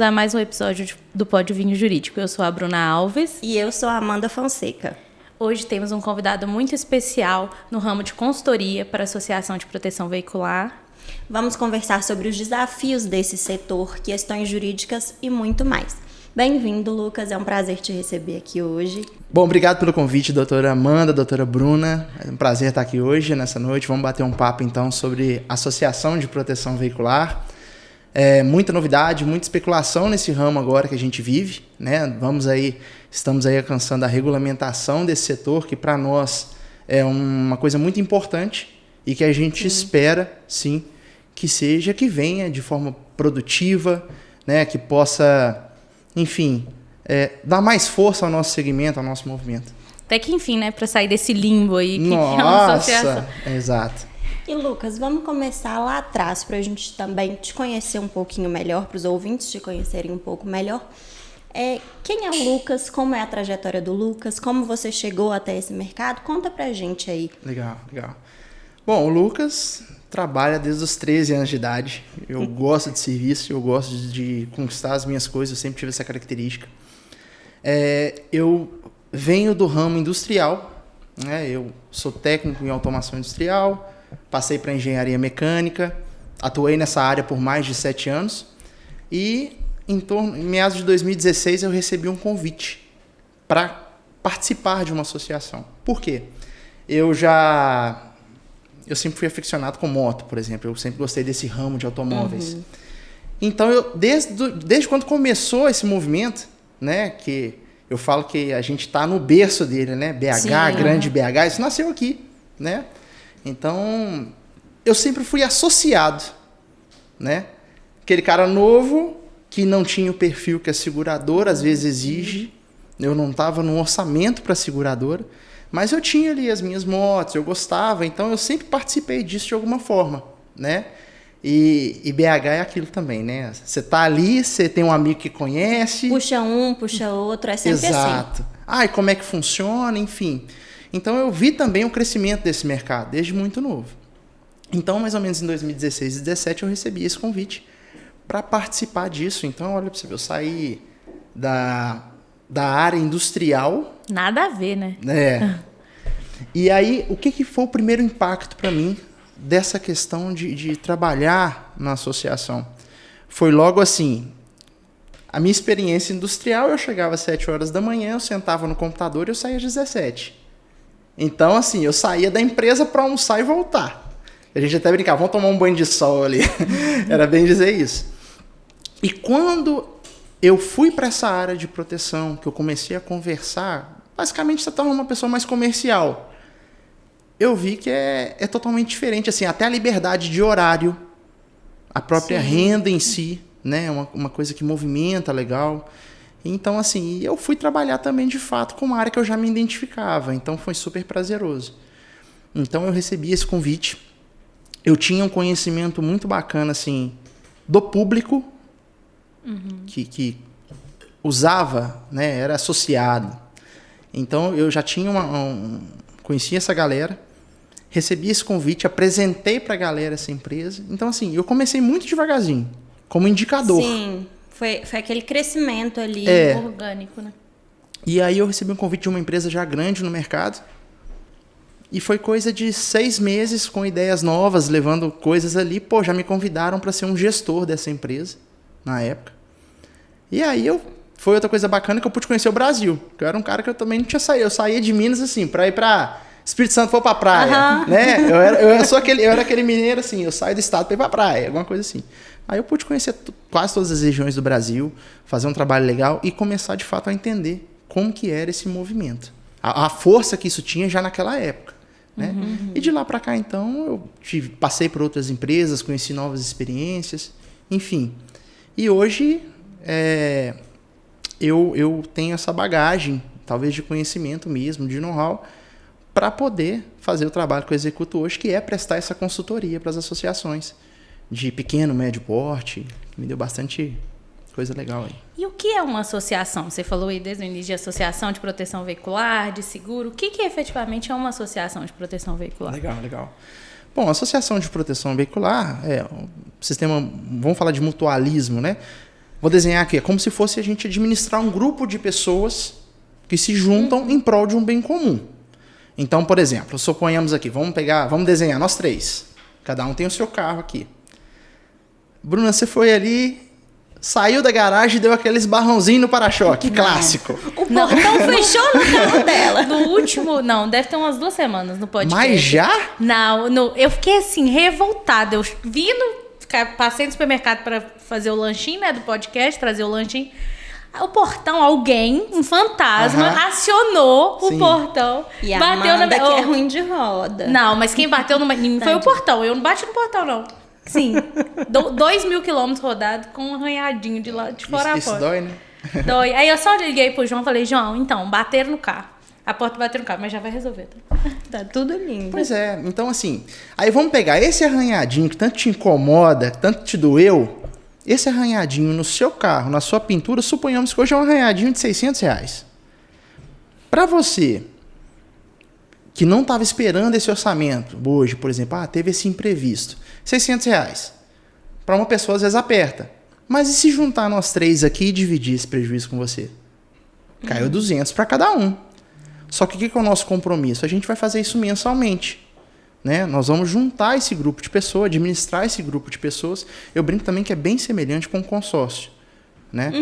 a mais um episódio do Pódio Vinho Jurídico. Eu sou a Bruna Alves. E eu sou a Amanda Fonseca. Hoje temos um convidado muito especial no ramo de consultoria para a Associação de Proteção Veicular. Vamos conversar sobre os desafios desse setor, questões jurídicas e muito mais. Bem-vindo, Lucas. É um prazer te receber aqui hoje. Bom, obrigado pelo convite, doutora Amanda, doutora Bruna. É um prazer estar aqui hoje, nessa noite. Vamos bater um papo, então, sobre Associação de Proteção Veicular. Muita novidade, muita especulação nesse ramo agora que a gente vive, né? Estamos aí alcançando a regulamentação desse setor, que para nós é uma coisa muito importante e que a gente espera, sim, que venha de forma produtiva, né? Que possa, enfim, dar mais força ao nosso segmento, ao nosso movimento. Até que enfim, né? Para sair desse limbo aí que Nossa, é uma associação. Exato. E Lucas, vamos começar lá atrás para a gente também te conhecer um pouquinho melhor, para os ouvintes te conhecerem um pouco melhor. Quem é o Lucas? Como é a trajetória do Lucas? Como você chegou até esse mercado? Conta pra gente aí. Legal. Bom, o Lucas trabalha desde os 13 anos de idade. Eu gosto de serviço, eu gosto de conquistar as minhas coisas, eu sempre tive essa característica. Eu venho do ramo industrial, né? Eu sou técnico em automação industrial, passei para engenharia mecânica, atuei nessa área por mais de 7 anos e em meados de 2016 eu recebi um convite para participar de uma associação. Por quê? Eu sempre fui aficionado com moto, por exemplo. Eu sempre gostei desse ramo de automóveis. Uhum. Então, desde quando começou esse movimento, né, que eu falo que a gente está no berço dele, né, BH, sim, grande BH, isso nasceu aqui, né? Então, eu sempre fui associado, né? Aquele cara novo que não tinha o perfil que a seguradora às vezes exige. Eu não estava no orçamento para a seguradora, mas eu tinha ali as minhas motos, eu gostava, então eu sempre participei disso de alguma forma, né? E BH é aquilo também, né? Você tá ali, você tem um amigo que conhece. Puxa um, puxa outro, é sempre exato. assim. E como é que funciona, enfim. Então eu vi também o crescimento desse mercado, desde muito novo. Então, mais ou menos em 2016 e 2017, eu recebi esse convite para participar disso. Então, olha para você ver, eu saí da área industrial. Nada a ver, né? E aí, o que foi o primeiro impacto para mim dessa questão de trabalhar na associação? Foi logo assim, a minha experiência industrial, eu chegava às 7 horas da manhã, eu sentava no computador e eu saía às 17. Então, assim, eu saía da empresa para almoçar e voltar. A gente até brincava, vamos tomar um banho de sol ali. Era bem dizer isso. E quando eu fui para essa área de proteção, que eu comecei a conversar, basicamente você torna uma pessoa mais comercial. Eu vi que é totalmente diferente, assim, até a liberdade de horário, a própria renda em si, né? Uma coisa que movimenta legal. Então, assim, eu fui trabalhar também, de fato, com uma área que eu já me identificava. Então, foi super prazeroso. Então, eu recebi esse convite. Eu tinha um conhecimento muito bacana, assim, do público, que usava, né, era associado. Então, eu já tinha conhecia essa galera, recebi esse convite, apresentei para a galera essa empresa. Então, assim, eu comecei muito devagarzinho, como indicador. Sim. Foi aquele crescimento ali orgânico, né? E aí eu recebi um convite de uma empresa já grande no mercado. E foi coisa de 6 meses com ideias novas, levando coisas ali. Já me convidaram para ser um gestor dessa empresa, na época. E aí foi outra coisa bacana que eu pude conhecer o Brasil. Eu era um cara que eu também não tinha saído. Eu saía de Minas, assim, para ir para Espírito Santo, for para praia. Né? Eu era aquele mineiro, assim, eu saio do estado para ir para praia, alguma coisa assim. Aí eu pude conhecer quase todas as regiões do Brasil, fazer um trabalho legal e começar, de fato, a entender como que era esse movimento. A força que isso tinha já naquela época. Né? E de lá para cá, então, eu passei por outras empresas, conheci novas experiências, enfim. E hoje eu tenho essa bagagem, talvez de conhecimento mesmo, de know-how, para poder fazer o trabalho que eu executo hoje, que é prestar essa consultoria para as associações de pequeno, médio porte, que me deu bastante coisa legal aí. E o que é uma associação? Você falou aí desde o início de associação de proteção veicular, de seguro. O que efetivamente é uma associação de proteção veicular? Legal. Bom, a associação de proteção veicular é um sistema, vamos falar de mutualismo, né? Vou desenhar aqui, é como se fosse a gente administrar um grupo de pessoas que se juntam em prol de um bem comum. Então, por exemplo, suponhamos aqui, vamos desenhar nós 3. Cada um tem o seu carro aqui. Bruna, você foi ali, saiu da garagem e deu aquele esbarrãozinho no para-choque, clássico. O portão fechou no carro dela. No último, não, deve ter umas 2 semanas no podcast. Mas já? Não, eu fiquei assim, revoltada. Eu passei no supermercado para fazer o lanchinho, né, do podcast, trazer o lanchinho. O portão, alguém, um fantasma, acionou Sim. o portão. E a bateu Amanda, na que é ruim de roda. Não, mas quem bateu em mim foi o portão. Eu não bati no portão, não. Sim. 2.000 quilômetros rodados com um arranhadinho de lá de fora a Isso fora. dói, né? Dói. Aí eu só liguei pro João e falei, João, então, bateram no carro. A porta bateu no carro, mas já vai resolver. Tá tudo lindo. Pois é, então assim, aí vamos pegar esse arranhadinho que tanto te incomoda, que tanto te doeu, esse arranhadinho no seu carro, na sua pintura, suponhamos que hoje é um arranhadinho de R$600. Para você, que não estava esperando esse orçamento, hoje, por exemplo, teve esse imprevisto, R$600. Para uma pessoa, às vezes, aperta. Mas e se juntar nós 3 aqui e dividir esse prejuízo com você? Caiu 200 para cada um. Só que o que é o nosso compromisso? A gente vai fazer isso mensalmente. Né? Nós vamos juntar esse grupo de pessoas, administrar esse grupo de pessoas. Eu brinco também que é bem semelhante com o consórcio. Né?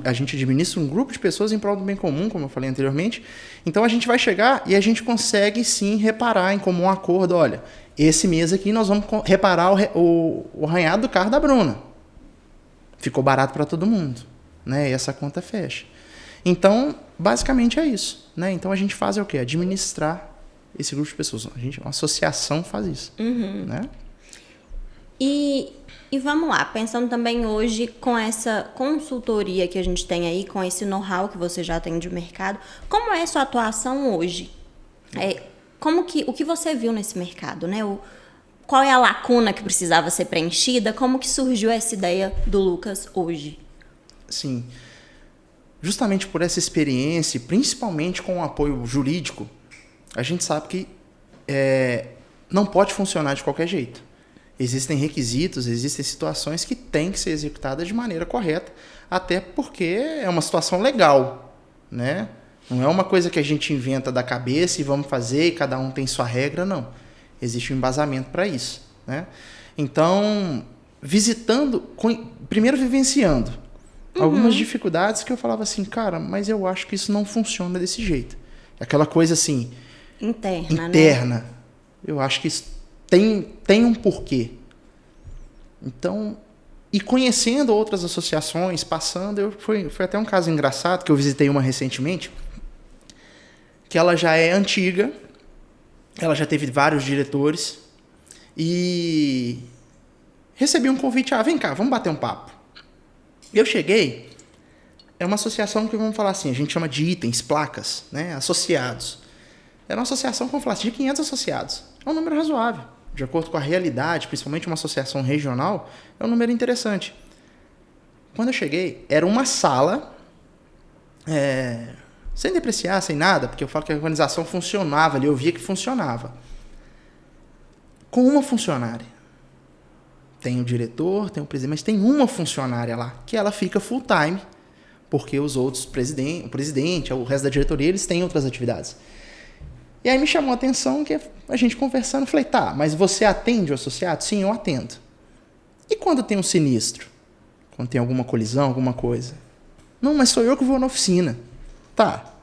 A gente administra um grupo de pessoas em prol do bem comum, como eu falei anteriormente. Então a gente vai chegar e a gente consegue sim reparar em comum acordo. Olha, esse mês aqui nós vamos reparar o arranhado do carro da Bruna. Ficou barato para todo mundo. Né? E essa conta fecha. Então, basicamente é isso. Né? Então a gente faz o quê? Administrar esse grupo de pessoas. Uma associação faz isso. Né? E vamos lá, pensando também hoje com essa consultoria que a gente tem aí, com esse know-how que você já tem de mercado, como é a sua atuação hoje? O que você viu nesse mercado, né? Qual é a lacuna que precisava ser preenchida? Como que surgiu essa ideia do Lucas hoje? Sim. Justamente por essa experiência, principalmente com o apoio jurídico, a gente sabe que não pode funcionar de qualquer jeito. Existem requisitos, existem situações que têm que ser executadas de maneira correta, até porque é uma situação legal, né? Não é uma coisa que a gente inventa da cabeça e vamos fazer e cada um tem sua regra, não. Existe um embasamento para isso, né? Então, primeiro vivenciando algumas dificuldades que eu falava assim, cara, mas eu acho que isso não funciona desse jeito. Aquela coisa assim... Interna. Né? Eu acho que isso tem um porquê. Então, e conhecendo outras associações, passando, foi até um caso engraçado, que eu visitei uma recentemente, que ela já é antiga, ela já teve vários diretores, e recebi um convite, vem cá, vamos bater um papo. Eu cheguei, é uma associação que, vamos falar assim, a gente chama de itens, placas, né, associados. Era uma associação, como falar assim, de 500 associados. É um número razoável. De acordo com a realidade, principalmente uma associação regional, é um número interessante. Quando eu cheguei, era uma sala, sem depreciar, sem nada, porque eu falo que a organização funcionava ali, eu via que funcionava. Com uma funcionária. Tem o diretor, tem o presidente, mas tem uma funcionária lá, que ela fica full time, porque os outros, o presidente, o resto da diretoria, eles têm outras atividades. E aí me chamou a atenção que a gente conversando, falei, mas você atende o associado? Sim, eu atendo. E quando tem um sinistro? Quando tem alguma colisão, alguma coisa? Não, mas sou eu que vou na oficina. Tá.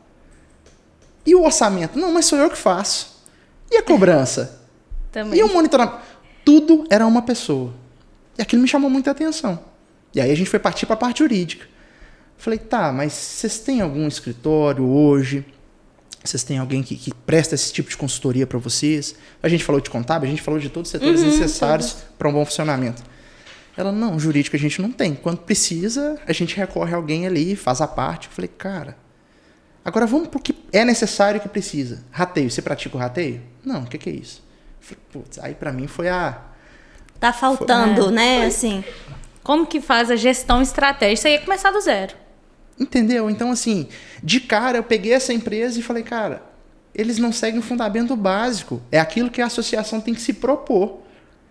E o orçamento? Não, mas sou eu que faço. E a cobrança? Também. E o monitoramento? Tudo era uma pessoa. E aquilo me chamou muita atenção. E aí a gente foi partir para a parte jurídica. Falei, mas vocês têm algum escritório hoje? Vocês têm alguém que presta esse tipo de consultoria para vocês? A gente falou de contábil, a gente falou de todos os setores necessários para um bom funcionamento. Ela, não, jurídico a gente não tem. Quando precisa, a gente recorre a alguém ali, faz a parte. Eu falei, cara, agora vamos para o que é necessário e que precisa. Rateio, você pratica o rateio? Não, o que é isso? Eu falei, putz, aí para mim foi Tá faltando, né? Assim. Como que faz a gestão estratégica? Isso aí ia começar do zero. Entendeu? Então, assim, de cara eu peguei essa empresa e falei, cara, eles não seguem o fundamento básico. É aquilo que a associação tem que se propor.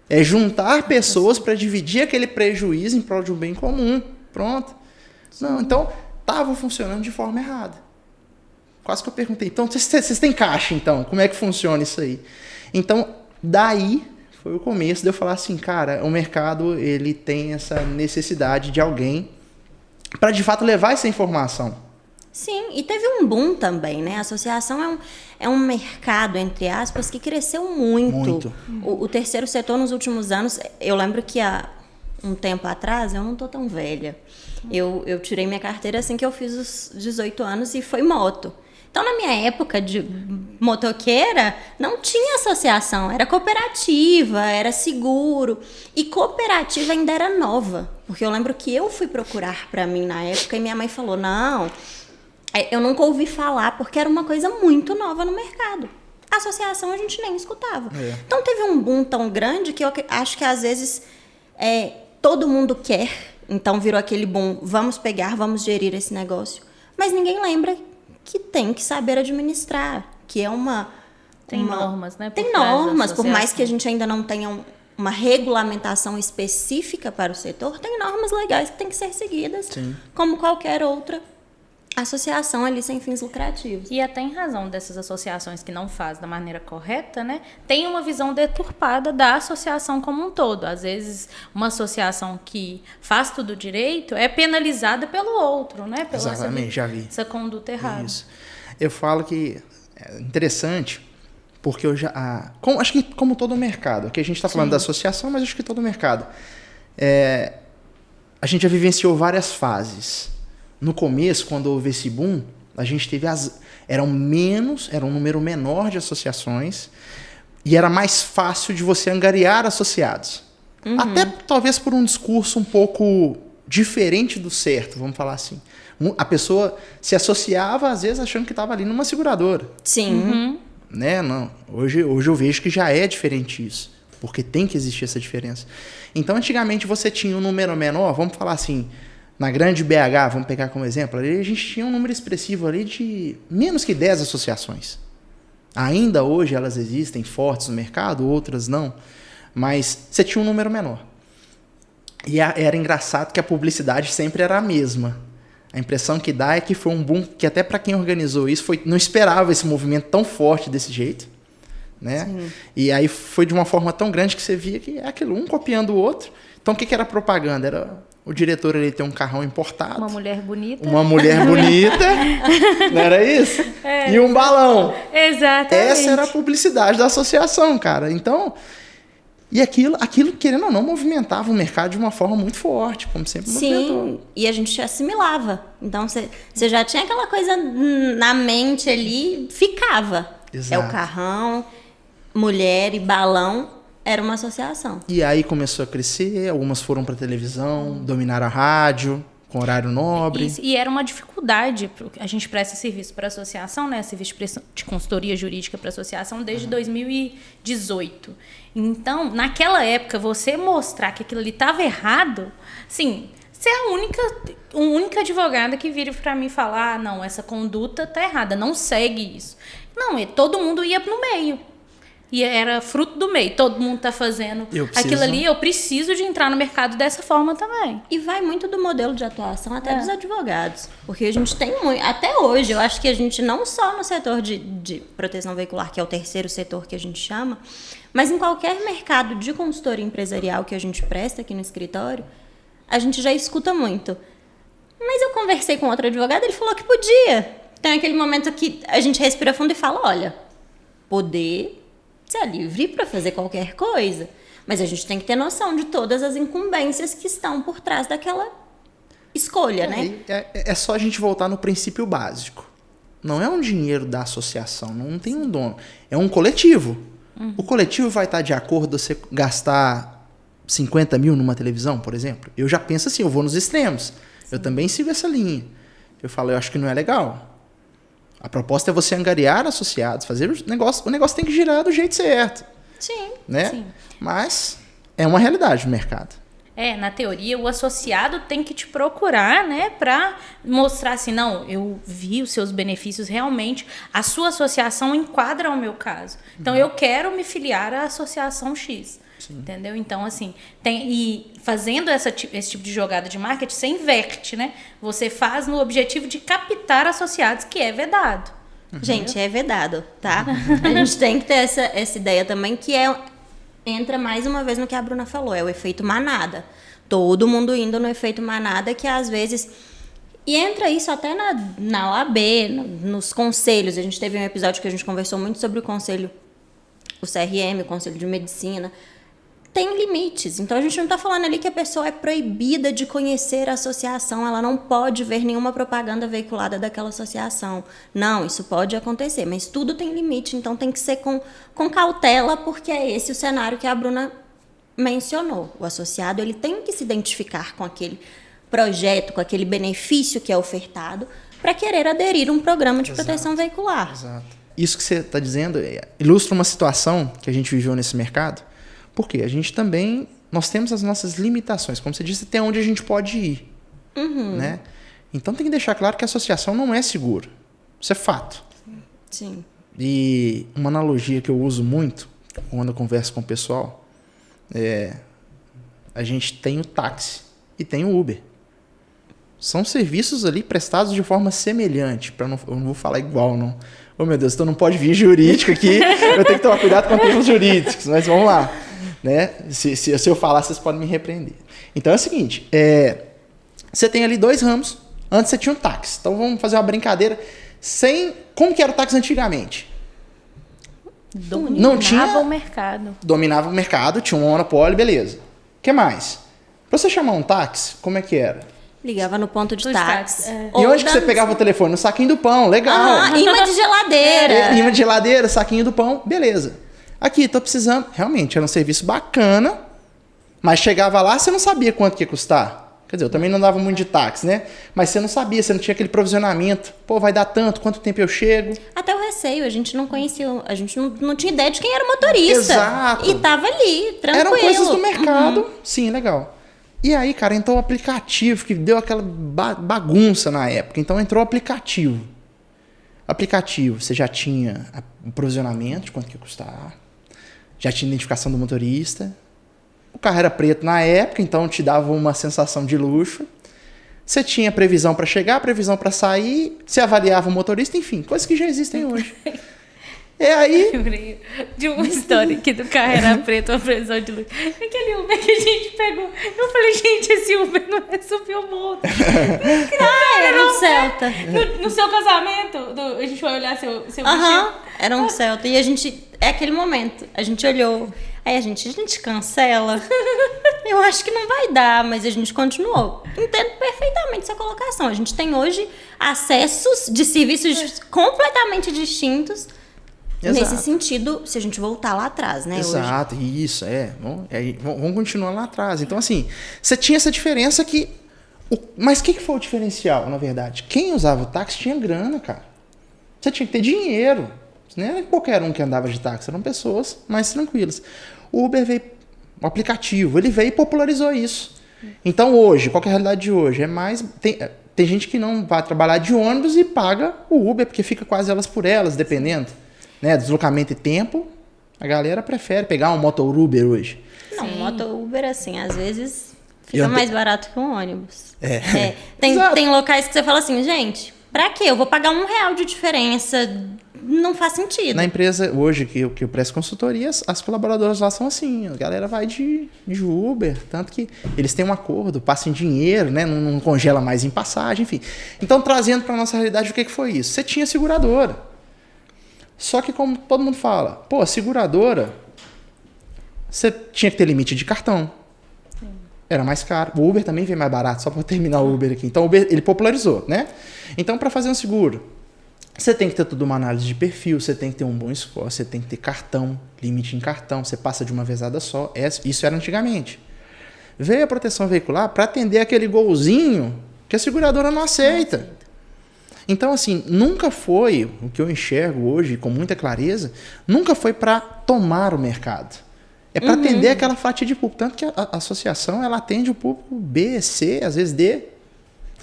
É juntar pessoas para dividir aquele prejuízo em prol de um bem comum. Pronto. Não, então estava funcionando de forma errada. Quase que eu perguntei, então vocês têm caixa, então? Como é que funciona isso aí? Então, daí foi o começo de eu falar assim, cara, o mercado ele tem essa necessidade de alguém para de fato levar essa informação. Sim, e teve um boom também, né? A associação é um mercado, entre aspas, que cresceu muito. O terceiro setor nos últimos anos, eu lembro que há um tempo atrás, eu não tô tão velha, eu tirei minha carteira assim que eu fiz os 18 anos e foi moto. Então, na minha época de motoqueira, não tinha associação, era cooperativa, era seguro. E cooperativa ainda era nova, porque eu lembro que eu fui procurar para mim na época e minha mãe falou, não, eu nunca ouvi falar, porque era uma coisa muito nova no mercado. A associação a gente nem escutava. Então, teve um boom tão grande que eu acho que às vezes todo mundo quer, então virou aquele boom, vamos pegar, vamos gerir esse negócio. Mas ninguém lembra que tem que saber administrar, que é Tem normas, né? Tem normas, por mais que a gente ainda não tenha uma regulamentação específica para o setor, tem normas legais que têm que ser seguidas, Sim. como qualquer outra associação ali sem fins lucrativos. E até em razão dessas associações que não fazem da maneira correta, né, tem uma visão deturpada da associação como um todo. Às vezes, uma associação que faz tudo direito é penalizada pelo outro, né? Pela Exatamente, já vi. Essa conduta errada. Isso. Eu falo que é interessante, porque eu já... acho que como todo o mercado, aqui a gente está falando da associação, mas acho que todo o mercado. A gente já vivenciou várias fases. No começo, quando houve esse boom, a gente teve era um número menor de associações e era mais fácil de você angariar associados. Até talvez por um discurso um pouco diferente do certo, vamos falar assim. A pessoa se associava, às vezes, achando que estava ali numa seguradora. Sim. Né? Não. Hoje eu vejo que já é diferente isso, porque tem que existir essa diferença. Então, antigamente, você tinha um número menor, vamos falar assim... Na grande BH, vamos pegar como exemplo, ali a gente tinha um número expressivo ali de menos que 10 associações. Ainda hoje elas existem fortes no mercado, outras não, mas você tinha um número menor. E era engraçado que a publicidade sempre era a mesma. A impressão que dá é que foi um boom que até para quem organizou isso não esperava esse movimento tão forte desse jeito. Né? E aí foi de uma forma tão grande que você via que é aquilo, um copiando o outro. Então o que era propaganda? Era o diretor ele ter um carrão importado. Uma mulher bonita. Não era isso? E um balão. Exatamente. Essa era a publicidade da associação, cara. Então, e aquilo, querendo ou não, movimentava o mercado de uma forma muito forte, como sempre movimentou. Sim, e a gente assimilava. Então, você já tinha aquela coisa na mente ali, ficava. Exato. É o carrão, mulher e balão. Era uma associação. E aí começou a crescer, algumas foram para televisão, dominaram a rádio, com horário nobre. Isso, e era uma dificuldade, a gente presta serviço para a associação, né? Serviço de consultoria jurídica para a associação desde 2018. Então, naquela época, você mostrar que aquilo ali estava errado, sim, você é a única advogada que vira para mim e fala, não, essa conduta está errada, não segue isso. Não, todo mundo ia no meio. E era fruto do meio. Todo mundo está fazendo aquilo ali. Eu preciso de entrar no mercado dessa forma também. E vai muito do modelo de atuação até dos advogados. Porque a gente tem muito... Até hoje, eu acho que a gente não só no setor de proteção veicular, que é o terceiro setor que a gente chama, mas em qualquer mercado de consultoria empresarial que a gente presta aqui no escritório, a gente já escuta muito. Mas eu conversei com outro advogado, ele falou que podia. Tem aquele momento que a gente respira fundo e fala, olha, poder... Você é livre para fazer qualquer coisa, mas a gente tem que ter noção de todas as incumbências que estão por trás daquela escolha, né? É só a gente voltar no princípio básico. Não é um dinheiro da associação, não tem um dono. É um coletivo. O coletivo vai estar de acordo você gastar 50 mil numa televisão, por exemplo? Eu já penso assim, eu vou nos extremos. Eu também sigo essa linha. Eu falo, eu acho que não é legal. A proposta é você angariar associados, fazer o negócio tem que girar do jeito certo. Sim. Né? Sim. Mas é uma realidade do mercado. Na teoria, o associado tem que te procurar, né, para mostrar assim, não, eu vi os seus benefícios realmente, a sua associação enquadra ao meu caso. Então, eu quero me filiar à associação X. Sim. Entendeu? Então, assim, e fazendo esse tipo de jogada de marketing, você inverte, né? Você faz no objetivo de captar associados, que é vedado. Gente, é vedado, tá? A gente tem que ter essa ideia também, que entra mais uma vez no que a Bruna falou, é o efeito manada. Todo mundo indo no efeito manada, que às vezes... E entra isso até na OAB, nos conselhos. A gente teve um episódio que a gente conversou muito sobre o conselho, o CRM, o Conselho de Medicina. Tem limites. Então, a gente não está falando ali que a pessoa é proibida de conhecer a associação, ela não pode ver nenhuma propaganda veiculada daquela associação. Não, isso pode acontecer, mas tudo tem limite, então tem que ser com cautela, porque é esse o cenário que a Bruna mencionou. O associado, ele tem que se identificar com aquele projeto, com aquele benefício que é ofertado, para querer aderir a um programa de proteção veicular. Exato. Isso que você está dizendo ilustra uma situação que a gente viveu nesse mercado. Porque nós temos as nossas limitações, como você disse, até onde a gente pode ir. Né? Então tem que deixar claro que a associação não é segura. Isso é fato. Sim. E uma analogia que eu uso muito quando eu converso com o pessoal a gente tem o táxi e tem o Uber. São serviços ali prestados de forma semelhante. Eu não vou falar igual, não. Oh, meu Deus, então não pode vir jurídico aqui. Eu tenho que tomar cuidado com termos jurídicos, mas vamos lá. Né? Se eu falar, vocês podem me repreender. Então é o seguinte, você tem ali 2 ramos. Antes você tinha um táxi. Então vamos fazer uma brincadeira. Como que era o táxi antigamente? Dominava o mercado. Dominava o mercado, tinha um monopólio, beleza. O que mais? Para você chamar um táxi, como é que era? Ligava no ponto de táxi. E onde que você pegava o telefone? No saquinho do pão, legal. Imã de geladeira. Imã de geladeira, saquinho do pão, beleza. Aqui, tô precisando. Realmente, era um serviço bacana, mas chegava lá, você não sabia quanto que ia custar. Quer dizer, eu também não dava muito de táxi, né? Mas você não sabia, você não tinha aquele provisionamento. Pô, vai dar tanto, quanto tempo eu chego? Até o receio, a gente não conhecia, a gente não tinha ideia de quem era o motorista. Exato. E tava ali, tranquilo. Eram coisas do mercado, sim, legal. E aí, cara, entrou o aplicativo, que deu aquela bagunça na época. Então, entrou o aplicativo. Aplicativo, você já tinha o provisionamento de quanto que ia custar, já tinha identificação do motorista. O carro era preto na época, então te dava uma sensação de luxo. Você tinha previsão para chegar, previsão para sair, você avaliava o motorista, enfim, coisas que já existem hoje. E aí... Lembrei de uma história que do carro era preto, uma previsão de luz. Aquele Uber que a gente pegou. Eu falei, gente, esse Uber não é subir o morro. Era um Celta. No seu casamento, a gente vai olhar seu vestido. Era um Celta. E a gente... É aquele momento. A gente olhou. Aí a gente cancela. Eu acho que não vai dar, mas a gente continuou. Entendo perfeitamente essa colocação. A gente tem hoje acessos de serviços completamente distintos. Exato. Nesse sentido, se a gente voltar lá atrás, né? Exato, hoje. Isso, vamos continuar lá atrás. Então, assim, você tinha essa diferença que... Mas o que foi o diferencial, na verdade? Quem usava o táxi tinha grana, cara. Você tinha que ter dinheiro. Não era qualquer um que andava de táxi, eram pessoas mais tranquilas. O Uber veio, o aplicativo, ele veio e popularizou isso. Então, hoje, qual que é a realidade de hoje? Tem gente que não vai trabalhar de ônibus e paga o Uber, porque fica quase elas por elas, dependendo. Né, deslocamento e tempo, a galera prefere pegar um moto-Uber hoje. Não, um moto-Uber, assim, às vezes fica mais barato que um ônibus. Tem locais que você fala assim, gente, pra quê? Eu vou pagar R$1 de diferença, não faz sentido. Na empresa, hoje, que eu presto consultoria, as colaboradoras lá são assim, a galera vai de Uber, tanto que eles têm um acordo, passam dinheiro, né, não congela mais em passagem, enfim. Então, trazendo pra nossa realidade, o que foi isso? Você tinha seguradora. Só que, como todo mundo fala, a seguradora, você tinha que ter limite de cartão. Sim. Era mais caro. O Uber também veio mais barato, só para terminar o Uber aqui. Então, o Uber, ele popularizou, né? Então, para fazer um seguro, você tem que ter tudo uma análise de perfil, você tem que ter um bom score, você tem que ter cartão, limite em cartão, você passa de uma vezada só. Isso era antigamente. Veio a proteção veicular para atender aquele golzinho que a seguradora não aceita. Então, assim, nunca foi, o que eu enxergo hoje com muita clareza, nunca foi para tomar o mercado. É para atender aquela fatia de público. Tanto que a associação, ela atende o público B, C, às vezes D.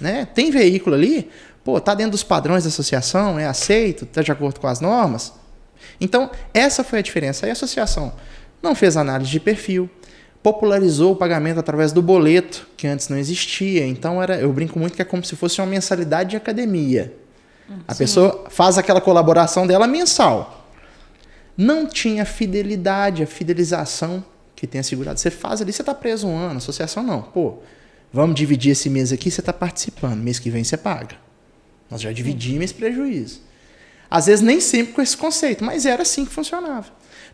Né? Tem veículo ali, pô, tá dentro dos padrões da associação, é aceito, tá de acordo com as normas. Então, essa foi a diferença. Aí a associação não fez análise de perfil, popularizou o pagamento através do boleto, que antes não existia. Então, eu brinco muito que é como se fosse uma mensalidade de academia. A pessoa faz aquela colaboração dela mensal. Não tinha fidelidade, a fidelização que tem a segurado. Você faz ali, você está preso um ano, associação não. Pô, vamos dividir esse mês aqui, você está participando. Mês que vem você paga. Nós já dividimos esse prejuízo. Às vezes nem sempre com esse conceito, mas era assim que funcionava.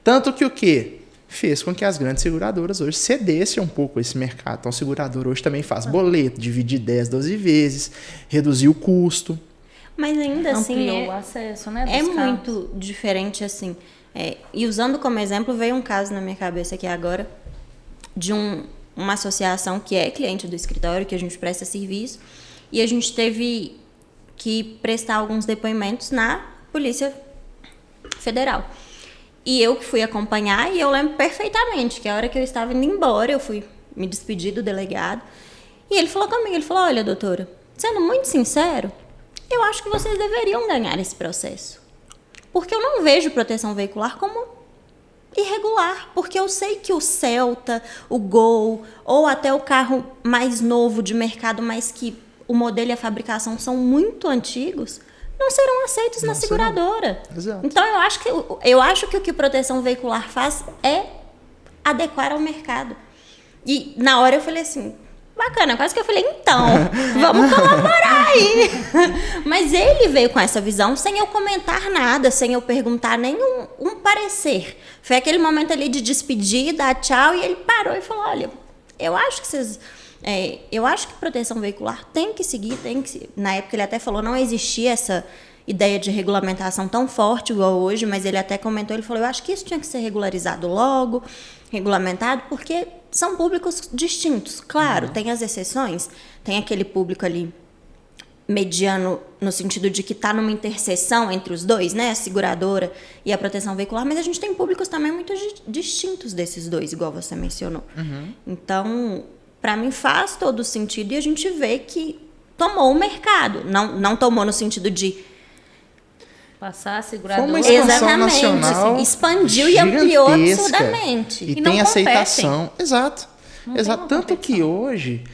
Tanto que o quê? Fez com que as grandes seguradoras hoje cedessem um pouco esse mercado. Então, o segurador hoje também faz boleto, divide 10, 12 vezes, reduzir o custo. Mas ainda assim, Ampliou o acesso, né, é dos muito diferente assim. E usando como exemplo, veio um caso na minha cabeça aqui agora de uma associação que é cliente do escritório, que a gente presta serviço, e a gente teve que prestar alguns depoimentos na Polícia Federal. E eu que fui acompanhar, e eu lembro perfeitamente que a hora que eu estava indo embora, eu fui me despedir do delegado, e ele falou comigo, ele falou, olha, doutora, sendo muito sincero, eu acho que vocês deveriam ganhar esse processo. Porque eu não vejo proteção veicular como irregular, porque eu sei que o Celta, o Gol, ou até o carro mais novo de mercado, mas que o modelo e a fabricação são muito antigos, não serão aceitos na seguradora. Exato. Então, eu acho que o que proteção veicular faz é adequar ao mercado. E na hora eu falei assim, bacana, quase que eu falei, então, vamos colaborar aí. Mas ele veio com essa visão sem eu comentar nada, sem eu perguntar nenhum parecer. Foi aquele momento ali de despedir, dar tchau, e ele parou e falou, olha, eu acho que vocês... eu acho que proteção veicular tem que seguir, na época ele até falou, não existia essa ideia de regulamentação tão forte igual hoje, mas ele até comentou, ele falou, eu acho que isso tinha que ser regularizado logo, regulamentado, porque são públicos distintos. Claro, tem as exceções, tem aquele público ali mediano no sentido de que está numa interseção entre os dois, né, a seguradora e a proteção veicular, mas a gente tem públicos também muito distintos desses dois, igual você mencionou. Então, para mim faz todo sentido e a gente vê que tomou o mercado. Não tomou no sentido de passar a seguradora. Foi uma expansão exatamente, nacional assim, expandiu e ampliou gigantesca. absurdamente. E não tem aceitação. competem. Exato. Não Exato. tem uma Tanto competição. que hoje,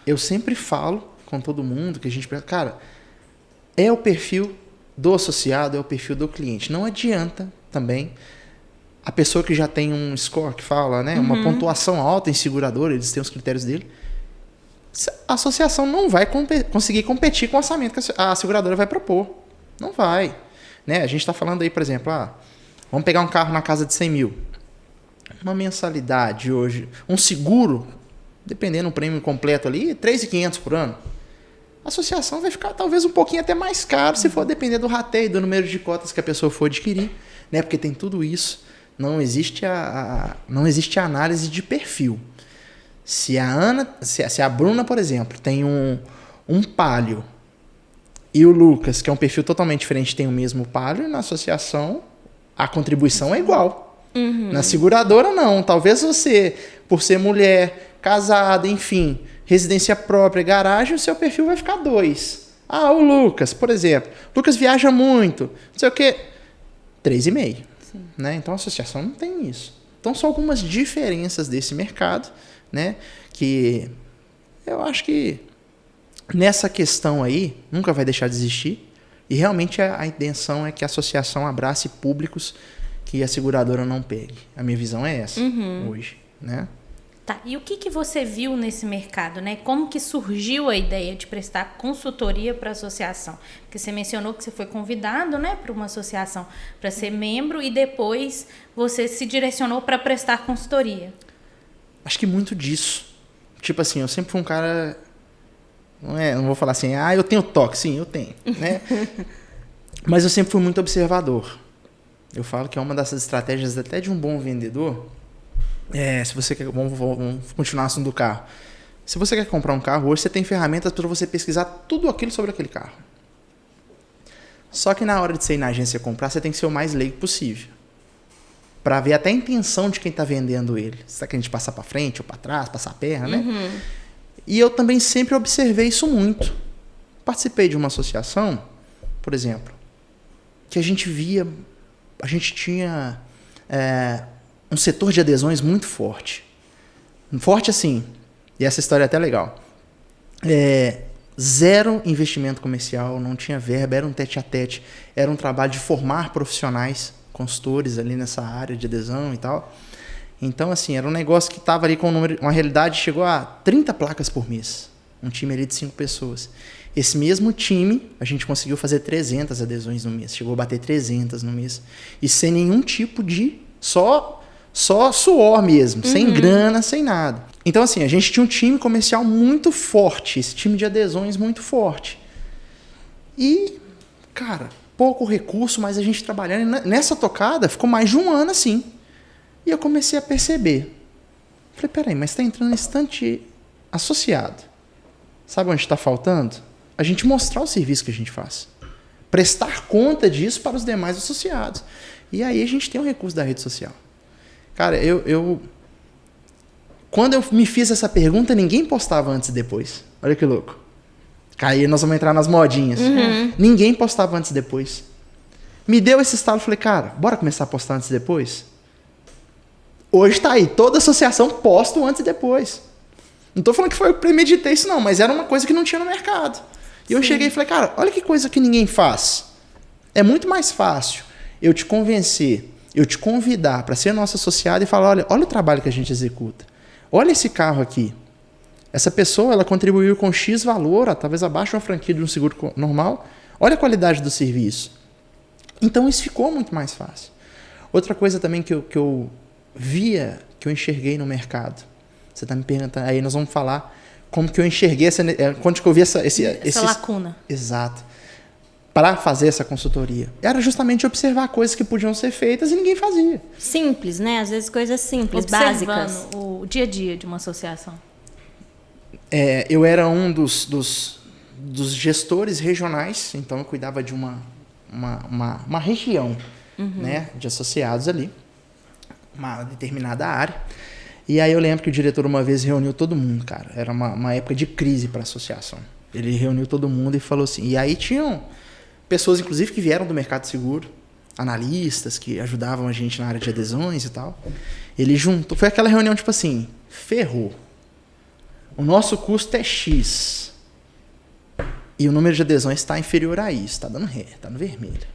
eu sempre falo com todo mundo que a gente... Cara, é o perfil do associado, é o perfil do cliente. Não adianta também a pessoa que já tem um score, que fala, né? Uma pontuação alta em seguradora, eles têm os critérios dele. A associação não vai conseguir competir com o orçamento que a seguradora vai propor. Não vai. Né? A gente está falando aí, por exemplo, vamos pegar um carro na casa de 100 mil. Uma mensalidade hoje, um seguro, dependendo do prêmio completo ali, R$ 3.500 por ano. A associação vai ficar talvez um pouquinho até mais caro se for depender do rateio, do número de cotas que a pessoa for adquirir. Né? Porque tem tudo isso. Não existe a análise de perfil. Se a Bruna, por exemplo, tem um Palio e o Lucas, que é um perfil totalmente diferente, tem o mesmo Palio, na associação a contribuição é igual. Na seguradora, não. Talvez você, por ser mulher, casada, enfim, residência própria, garagem, o seu perfil vai ficar 2. O Lucas, por exemplo. Lucas viaja muito, não sei o quê. 3,5. Né? Então a associação não tem isso. Então são algumas diferenças desse mercado, né? Que eu acho que nessa questão aí nunca vai deixar de existir e realmente a intenção é que a associação abrace públicos que a seguradora não pegue. A minha visão é essa hoje, né? Tá, e o que você viu nesse mercado, né? Como que surgiu a ideia de prestar consultoria para a associação? Porque você mencionou que você foi convidado, né, para uma associação para ser membro e depois você se direcionou para prestar consultoria. Acho que muito disso. Tipo assim, eu sempre fui um cara... Não vou falar assim, eu tenho toque. Sim, eu tenho, né? Mas eu sempre fui muito observador. Eu falo que é uma dessas estratégias até de um bom vendedor... se você quer... Vamos continuar o assunto do carro. Se você quer comprar um carro, hoje você tem ferramentas para você pesquisar tudo aquilo sobre aquele carro. Só que na hora de você ir na agência comprar, você tem que ser o mais leigo possível. Para ver até a intenção de quem está vendendo ele. Será que a gente passar para frente ou para trás, passar a perna, né? E eu também sempre observei isso muito. Participei de uma associação, por exemplo, que a gente tinha um setor de adesões muito forte. Forte assim, e essa história é até legal. Zero investimento comercial, não tinha verba, era um tete-a-tete, era um trabalho de formar profissionais, consultores ali nessa área de adesão e tal. Então, assim, era um negócio que estava ali com uma realidade, chegou a 30 placas por mês. Um time ali de 5 pessoas. Esse mesmo time, a gente conseguiu fazer 300 adesões no mês. Chegou a bater 300 no mês. E sem nenhum tipo de... Só suor mesmo, sem grana, sem nada. Então, assim, a gente tinha um time comercial muito forte, esse time de adesões muito forte. E, cara, pouco recurso, mas a gente trabalhando. Nessa tocada, ficou mais de um ano assim. E eu comecei a perceber. Falei, peraí, mas está entrando nesse tanto de associado. Sabe onde está faltando? A gente mostrar o serviço que a gente faz. Prestar conta disso para os demais associados. E aí a gente tem o recurso da rede social. Cara, quando eu me fiz essa pergunta, ninguém postava antes e depois. Olha que louco. Aí nós vamos entrar nas modinhas. Ninguém postava antes e depois. Me deu esse estalo, falei, cara, bora começar a postar antes e depois? Hoje tá aí, toda associação posta o antes e depois. Não tô falando que foi eu que premeditei isso não, mas era uma coisa que não tinha no mercado. E eu cheguei e falei, cara, olha que coisa que ninguém faz. É muito mais fácil eu te convencer, eu te convidar para ser nosso associado e falar, olha o trabalho que a gente executa. Olha esse carro aqui. Essa pessoa, ela contribuiu com X valor, talvez abaixo de uma franquia de um seguro normal. Olha a qualidade do serviço. Então, isso ficou muito mais fácil. Outra coisa também que eu via, que eu enxerguei no mercado. Você está me perguntando, aí nós vamos falar como que eu enxerguei, quando que eu vi essa lacuna. Exato. Para fazer essa consultoria. Era justamente observar coisas que podiam ser feitas e ninguém fazia. Simples, né? Às vezes coisas simples, Observando básicas. o dia a dia de uma associação. Eu era um dos gestores regionais, então eu cuidava de uma região, né, de associados ali, uma determinada área. E aí eu lembro que o diretor uma vez reuniu todo mundo, cara. Era uma época de crise para a associação. Ele reuniu todo mundo e falou assim... E aí tinham pessoas, inclusive, que vieram do mercado seguro, analistas que ajudavam a gente na área de adesões e tal. Ele juntou... Foi aquela reunião tipo assim, ferrou. O nosso custo é X. E o número de adesões está inferior a isso. Está dando ré, está no vermelho.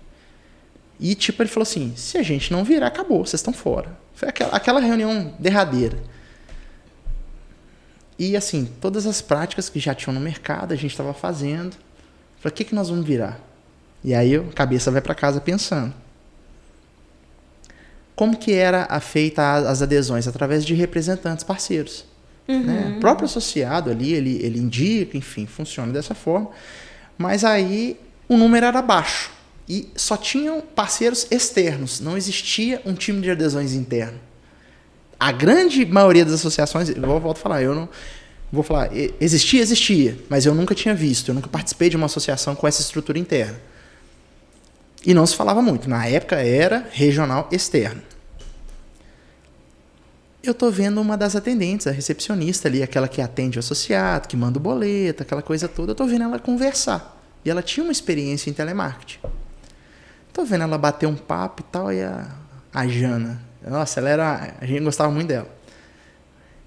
E tipo, ele falou assim, se a gente não virar, acabou, vocês estão fora. Foi aquela reunião derradeira. E assim, todas as práticas que já tinham no mercado, a gente estava fazendo. Falei, o que nós vamos virar? E aí a cabeça vai para casa pensando. Como que era feita as adesões? Através de representantes parceiros. Né? O próprio associado ali, ele indica, enfim, funciona dessa forma. Mas aí o número era baixo. E só tinham parceiros externos. Não existia um time de adesões interno. A grande maioria das associações, eu volto a falar, eu não vou falar, existia, mas eu nunca tinha visto, eu nunca participei de uma associação com essa estrutura interna. E não se falava muito. Na época era regional externo. Eu tô vendo uma das atendentes, a recepcionista ali, aquela que atende o associado, que manda o boleto, aquela coisa toda, eu tô vendo ela conversar. E ela tinha uma experiência em telemarketing. Tô vendo ela bater um papo e tal, e a Jana, nossa, a gente gostava muito dela.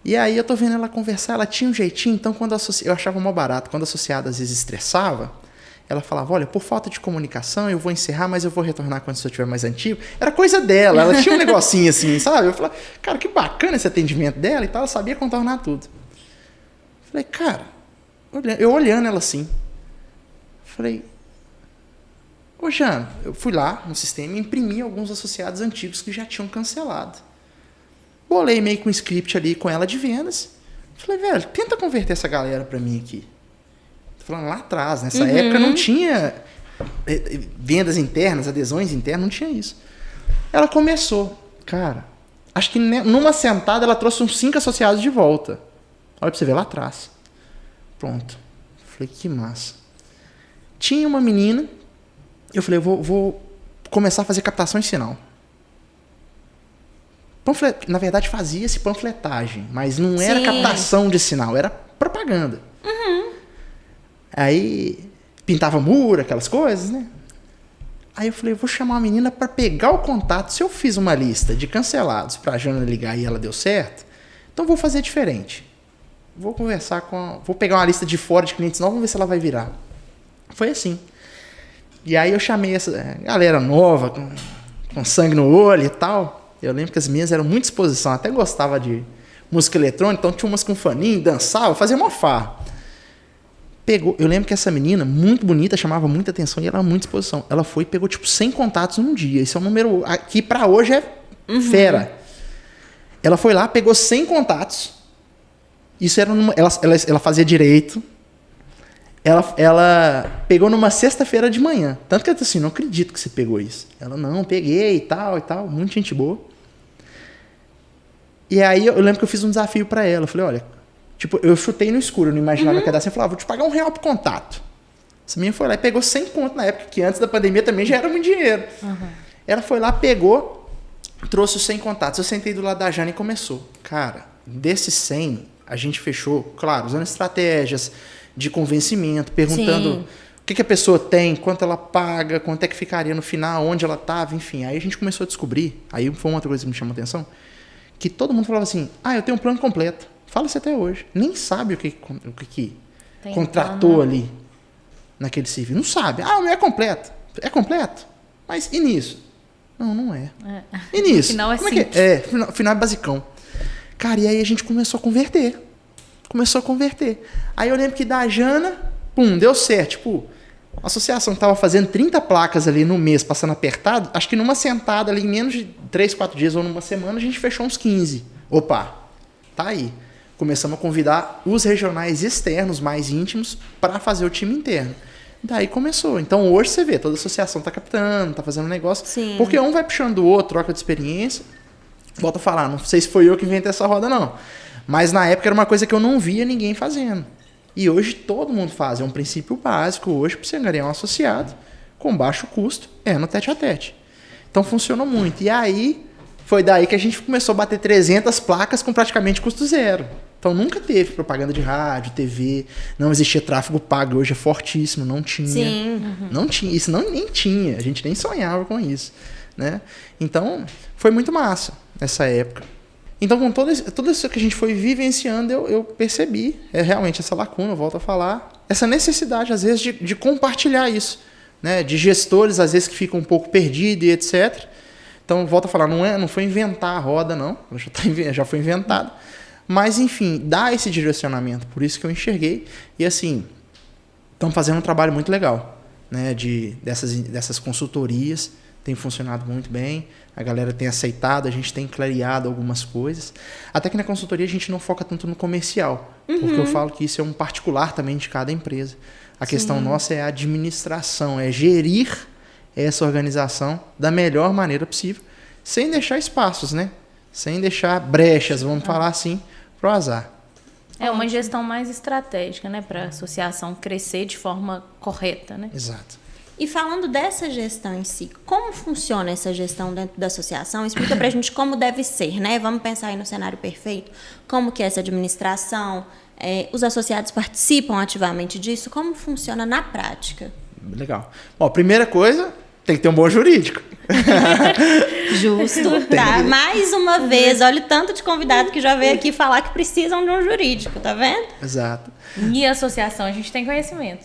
E aí eu tô vendo ela conversar, ela tinha um jeitinho, então quando eu achava mó barato, quando a associada às vezes estressava, ela falava, olha, por falta de comunicação eu vou encerrar, mas eu vou retornar quando isso estiver mais antigo. Era coisa dela, ela tinha um negocinho assim, sabe? Eu falei, cara, que bacana esse atendimento dela e tal, ela sabia contornar tudo. Falei, cara, eu olhando ela assim, falei, ô Jana, eu fui lá no sistema e imprimi alguns associados antigos que já tinham cancelado. Bolei meio com um script ali com ela de vendas. Falei, velho, tenta converter essa galera pra mim aqui. Tô falando lá atrás, nessa época não tinha vendas internas, adesões internas, não tinha isso. Ela começou, cara, acho que numa sentada ela trouxe uns 5 associados de volta. Olha pra você ver lá atrás. Pronto. Falei, que massa. Tinha uma menina, eu falei, eu vou começar a fazer captação em sinal. Na verdade, fazia-se panfletagem, mas não era Sim. captação de sinal, era propaganda. Aí pintava muro, aquelas coisas, né? Aí eu falei, vou chamar a menina para pegar o contato. Se eu fiz uma lista de cancelados pra Jana ligar e ela deu certo, então vou fazer diferente. Vou conversar vou pegar uma lista de fora de clientes novos, vamos ver se ela vai virar. Foi assim. E aí eu chamei essa galera nova, com sangue no olho e tal. Eu lembro que as minhas eram muita exposição, até gostava de música eletrônica, então tinha umas com faninho, dançava, fazia uma farra. Eu lembro que essa menina, muito bonita, chamava muita atenção e ela era muita exposição. Ela foi e pegou, 100 contatos num dia. Isso é um número que pra hoje é fera. Ela foi lá, pegou 100 contatos. Isso era ela fazia direito. Ela pegou numa sexta-feira de manhã. Tanto que eu disse assim, não acredito que você pegou isso. Ela, não, peguei e tal, muita gente boa. E aí eu lembro que eu fiz um desafio pra ela. Eu falei, olha, eu chutei no escuro, eu não imaginava que ia dar assim. Eu falei, vou te pagar R$1 por contato. Essa menina foi lá e pegou 100 conto na época, que antes da pandemia também já era muito dinheiro. Ela foi lá, pegou, trouxe os 100 contatos. Eu sentei do lado da Jana e começou. Cara, desses 100, a gente fechou, claro, usando estratégias de convencimento, perguntando o que a pessoa tem, quanto ela paga, quanto é que ficaria no final, onde ela estava, enfim. Aí a gente começou a descobrir, aí foi uma outra coisa que me chamou a atenção, que todo mundo falava assim, eu tenho um plano completo. Fala-se até hoje. Nem sabe o que contratou ali naquele serviço. Não sabe. O meu é completo. É completo? Mas e nisso? Não é. E nisso? O final é simples. O final é basicão. Cara, e aí a gente começou a converter. Aí eu lembro que da Jana, deu certo. A associação que estava fazendo 30 placas ali no mês, passando apertado, acho que numa sentada ali, em menos de 3, 4 dias ou numa semana, a gente fechou uns 15. Opa, tá aí. Começamos a convidar os regionais externos, mais íntimos, para fazer o time interno. Daí começou. Então hoje você vê, toda a associação está captando, está fazendo negócio. Sim. Porque um vai puxando o outro, troca de experiência. Volto a falar, não sei se foi eu que inventei essa roda, não. Mas na época era uma coisa que eu não via ninguém fazendo. E hoje todo mundo faz. É um princípio básico hoje para você ganhar um associado com baixo custo, no tete-a-tete. Então funcionou muito. E aí, foi daí que a gente começou a bater 300 placas com praticamente custo zero. Então nunca teve propaganda de rádio, TV, não existia tráfego pago, hoje é fortíssimo, não tinha. Sim. Não tinha, isso nem tinha, a gente nem sonhava com isso, né? Então foi muito massa nessa época. Então com tudo isso que a gente foi vivenciando, eu percebi realmente essa lacuna, eu volto a falar, essa necessidade às vezes de compartilhar isso, né? De gestores às vezes que ficam um pouco perdidos e etc. Então volto a falar, não foi inventar a roda não, já foi inventado. Mas, enfim, dá esse direcionamento. Por isso que eu enxerguei. E, assim, estamos fazendo um trabalho muito legal, né? Dessas consultorias. Tem funcionado muito bem. A galera tem aceitado. A gente tem clareado algumas coisas. Até que na consultoria a gente não foca tanto no comercial. Porque eu falo que isso é um particular também de cada empresa. A questão nossa é a administração. É gerir essa organização da melhor maneira possível. Sem deixar espaços, né? Sem deixar brechas, vamos falar assim, pro azar. É uma gestão mais estratégica, né? Para a associação crescer de forma correta, né? Exato. E falando dessa gestão em si, como funciona essa gestão dentro da associação? Explica pra gente como deve ser, né? Vamos pensar aí no cenário perfeito. Como que é essa administração? Os associados participam ativamente disso? Como funciona na prática? Legal. Bom, primeira coisa, tem que ter um bom jurídico. Justo, tá? Mais uma vez, olha o tanto de convidado que já veio aqui falar que precisam de um jurídico, tá vendo? Exato. E a associação, a gente tem conhecimento.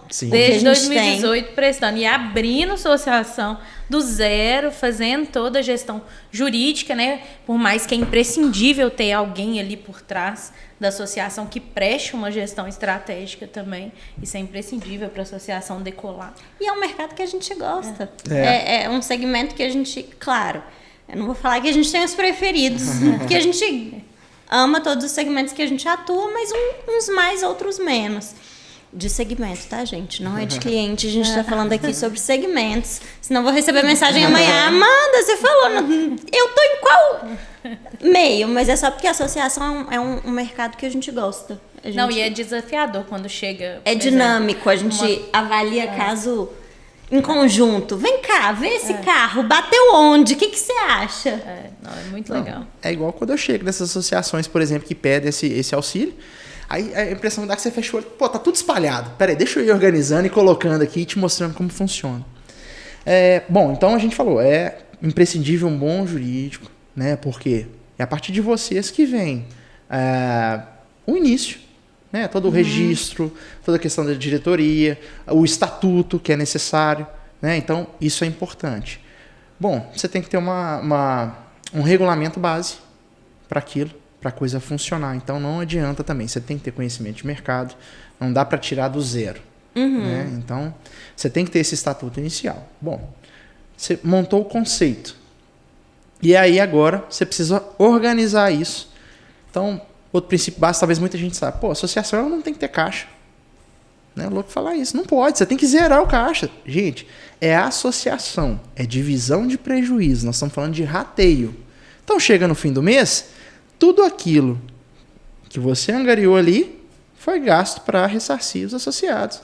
Sim. Desde A gente 2018 prestando e abrindo associação do zero, fazendo toda a gestão jurídica, né? Por mais que é imprescindível ter alguém ali por trás da associação que preste uma gestão estratégica também. Isso é imprescindível para a associação decolar. E é um mercado que a gente gosta. É um segmento que a gente, claro, eu não vou falar que a gente tem os preferidos, porque a gente ama todos os segmentos que a gente atua, mas uns mais, outros menos. De segmento, tá, gente? Não é de cliente, a gente tá falando aqui sobre segmentos. Senão eu vou receber mensagem amanhã. Amanda, você falou, eu tô em qual meio? Mas é só porque a associação é um mercado que a gente gosta. Não, e é desafiador quando chega... É dinâmico, a gente avalia caso em conjunto. Vem cá, vê esse carro, bateu onde? O que você acha? É muito legal. É igual quando eu chego nessas associações, por exemplo, que pedem esse auxílio. Aí a impressão dá que você fecha o olho. Pô, tá tudo espalhado. Peraí, deixa eu ir organizando e colocando aqui e te mostrando como funciona. Bom, então a gente falou, é imprescindível um bom jurídico, né? Porque é a partir de vocês que vem o início, né? Todo o registro, toda a questão da diretoria, o estatuto que é necessário, né? Então, isso é importante. Bom, você tem que ter um regulamento base para aquilo, para a coisa funcionar. Então, não adianta também. Você tem que ter conhecimento de mercado. Não dá para tirar do zero. Né? Então, você tem que ter esse estatuto inicial. Bom, você montou o conceito. E aí, agora, você precisa organizar isso. Então, outro princípio básico, talvez muita gente saiba. Pô, associação ela não tem que ter caixa. Não é louco falar isso. Não pode. Você tem que zerar o caixa. Gente, é associação. É divisão de prejuízo. Nós estamos falando de rateio. Então, chega no fim do mês... Tudo aquilo que você angariou ali foi gasto para ressarcir os associados.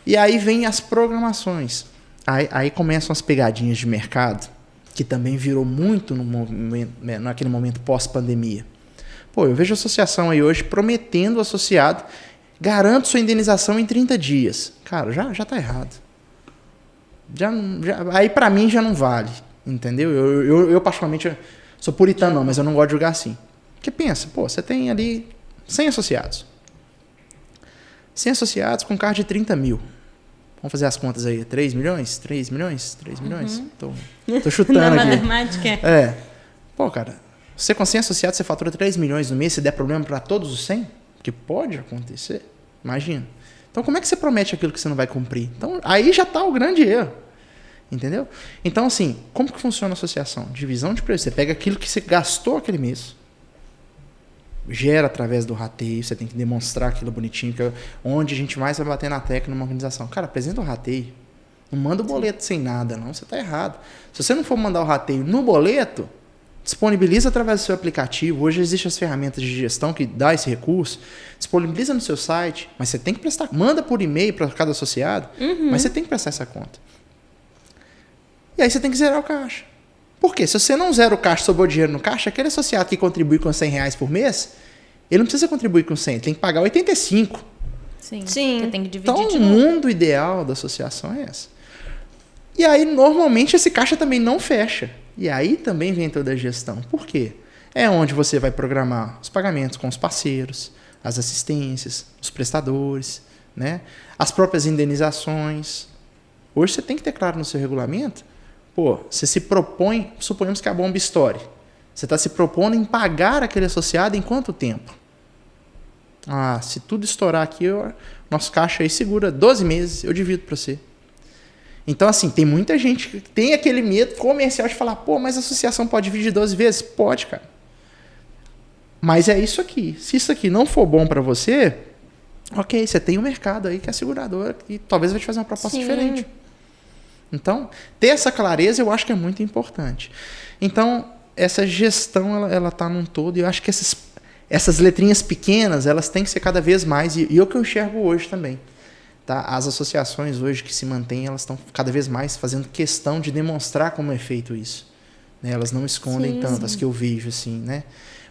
E aí vem as programações. Aí começam as pegadinhas de mercado, que também virou muito naquele momento pós-pandemia. Pô, eu vejo a associação aí hoje prometendo ao associado, garanto sua indenização em 30 dias. Cara, já tá errado. Aí para mim já não vale, entendeu? Eu particularmente... Sou puritano não, mas eu não gosto de julgar assim. Porque pensa, pô, você tem ali 100 associados. 100 associados com carro de 30 mil. Vamos fazer as contas aí. 3 milhões? 3 milhões? 3 milhões? Tô chutando aqui. Na matemática. Pô, cara, você com 100 associados, você fatura 3 milhões no mês, se der problema para todos os 100? Que pode acontecer. Imagina. Então, como é que você promete aquilo que você não vai cumprir? Então, aí já está o grande erro. Entendeu? Então, assim, como que funciona a associação? Divisão de preço. Você pega aquilo que você gastou aquele mês, gera através do rateio, você tem que demonstrar aquilo bonitinho, que é onde a gente mais vai bater na tecla numa organização. Cara, apresenta o rateio. Não manda o boleto sem nada, não. Você está errado. Se você não for mandar o rateio no boleto, disponibiliza através do seu aplicativo. Hoje existem as ferramentas de gestão que dá esse recurso. Disponibiliza no seu site, mas você tem que prestar. Manda por e-mail para cada associado, mas você tem que prestar essa conta. E aí você tem que zerar o caixa. Por quê? Se você não zera o caixa, sobrou dinheiro no caixa, aquele associado que contribui com R$100 por mês, ele não precisa contribuir com 100, ele tem que pagar 85. Sim. Você tem que dividir então, de o novo. mundo ideal da associação é esse. E aí, normalmente, esse caixa também não fecha. E aí também vem toda a gestão. Por quê? É onde você vai programar os pagamentos com os parceiros, as assistências, os prestadores, né? As próprias indenizações. Hoje você tem que ter claro no seu regulamento. Pô, você se propõe, suponhamos que a bomba estoure. Você está se propondo em pagar aquele associado em quanto tempo? Se tudo estourar aqui, nosso caixa aí segura 12 meses, eu divido para você. Então, assim, tem muita gente que tem aquele medo comercial de falar, pô, mas a associação pode dividir 12 vezes? Pode, cara. Mas é isso aqui. Se isso aqui não for bom para você, ok, você tem um mercado aí que é seguradora e talvez vai te fazer uma proposta diferente. Então, ter essa clareza eu acho que é muito importante. Então, essa gestão, ela tá num todo, e eu acho que essas letrinhas pequenas, elas têm que ser cada vez mais, e é o que eu enxergo hoje também. Tá? As associações hoje que se mantêm, elas estão cada vez mais fazendo questão de demonstrar como é feito isso. Né? Elas não escondem tanto, as que eu vejo, assim, né?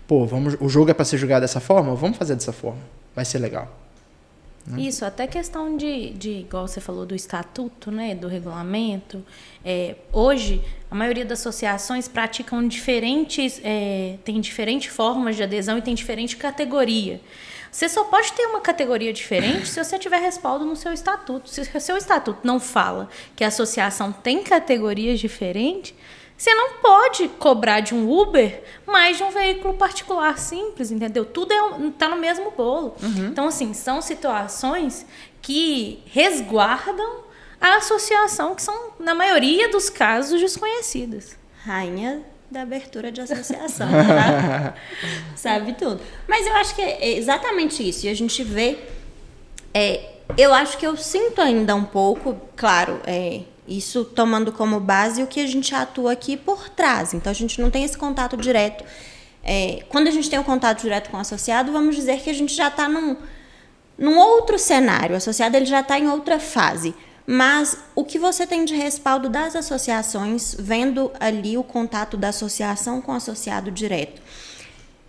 Pô, o jogo é para ser jogado dessa forma? Vamos fazer dessa forma. Vai ser legal. Isso, até questão de, igual você falou, do estatuto, né, do regulamento. Hoje, a maioria das associações praticam tem diferentes formas de adesão e tem diferente categoria. Você só pode ter uma categoria diferente se você tiver respaldo no seu estatuto. Se o seu estatuto não fala que a associação tem categorias diferentes, você não pode cobrar de um Uber mais de um veículo particular simples, entendeu? Tudo está no mesmo bolo. Então, assim, são situações que resguardam a associação, que são, na maioria dos casos, desconhecidas. Rainha da abertura de associação, tá? Sabe tudo. Mas eu acho que é exatamente isso. E a gente vê... eu acho que eu sinto ainda um pouco, claro... Isso tomando como base o que a gente atua aqui por trás. Então, a gente não tem esse contato direto. Quando a gente tem um contato direto com o associado, vamos dizer que a gente já está num outro cenário. O associado ele já está em outra fase. Mas o que você tem de respaldo das associações, vendo ali o contato da associação com o associado direto,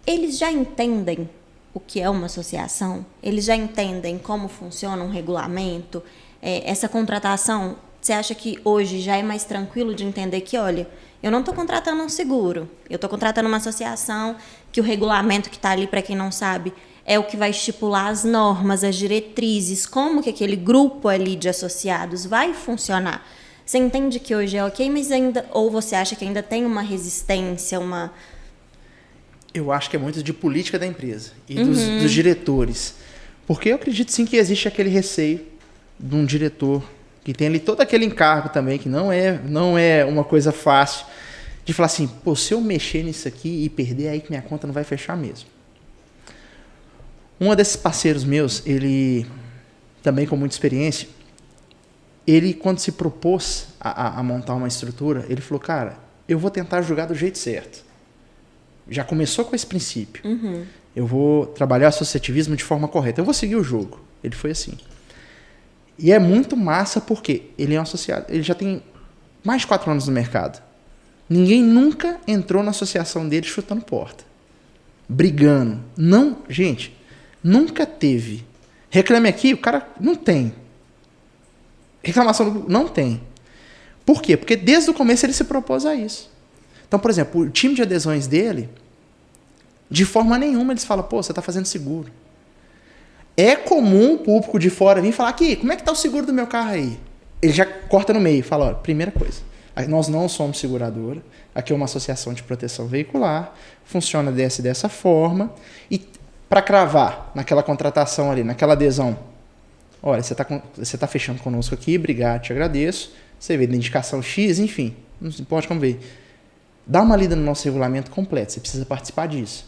eles já entendem o que é uma associação? Eles já entendem como funciona um regulamento? Essa contratação, você acha que hoje já é mais tranquilo de entender que, olha, eu não estou contratando um seguro, eu estou contratando uma associação que o regulamento que está ali, para quem não sabe, é o que vai estipular as normas, as diretrizes, como que aquele grupo ali de associados vai funcionar. Você entende que hoje é ok, mas ainda, ou você acha que ainda tem uma resistência, uma... Eu acho que é muito de política da empresa e dos diretores. Porque eu acredito sim que existe aquele receio de um diretor que tem ali todo aquele encargo também, que não é uma coisa fácil, de falar assim, pô, se eu mexer nisso aqui e perder, aí que minha conta não vai fechar mesmo. Um desses parceiros meus, ele também com muita experiência, ele quando se propôs a montar uma estrutura, ele falou, cara, eu vou tentar jogar do jeito certo. Já começou com esse princípio. Eu vou trabalhar o associativismo de forma correta. Eu vou seguir o jogo. Ele foi assim. E é muito massa porque ele é um associado. Ele já tem mais de 4 anos no mercado. Ninguém nunca entrou na associação dele chutando porta. Brigando. Não, gente, nunca teve. Reclame aqui, o cara não tem. Reclamação não tem. Por quê? Porque desde o começo ele se propôs a isso. Então, por exemplo, o time de adesões dele, de forma nenhuma eles falam, pô, você está fazendo seguro. É comum o público de fora vir falar, aqui, como é que está o seguro do meu carro aí? Ele já corta no meio, fala, ó, primeira coisa, nós não somos seguradora, aqui é uma associação de proteção veicular, funciona dessa forma, e para cravar naquela contratação ali, naquela adesão, olha, você está fechando conosco aqui, obrigado, te agradeço, você vê da indicação X, enfim, não pode como ver. Dá uma lida no nosso regulamento completo, você precisa participar disso.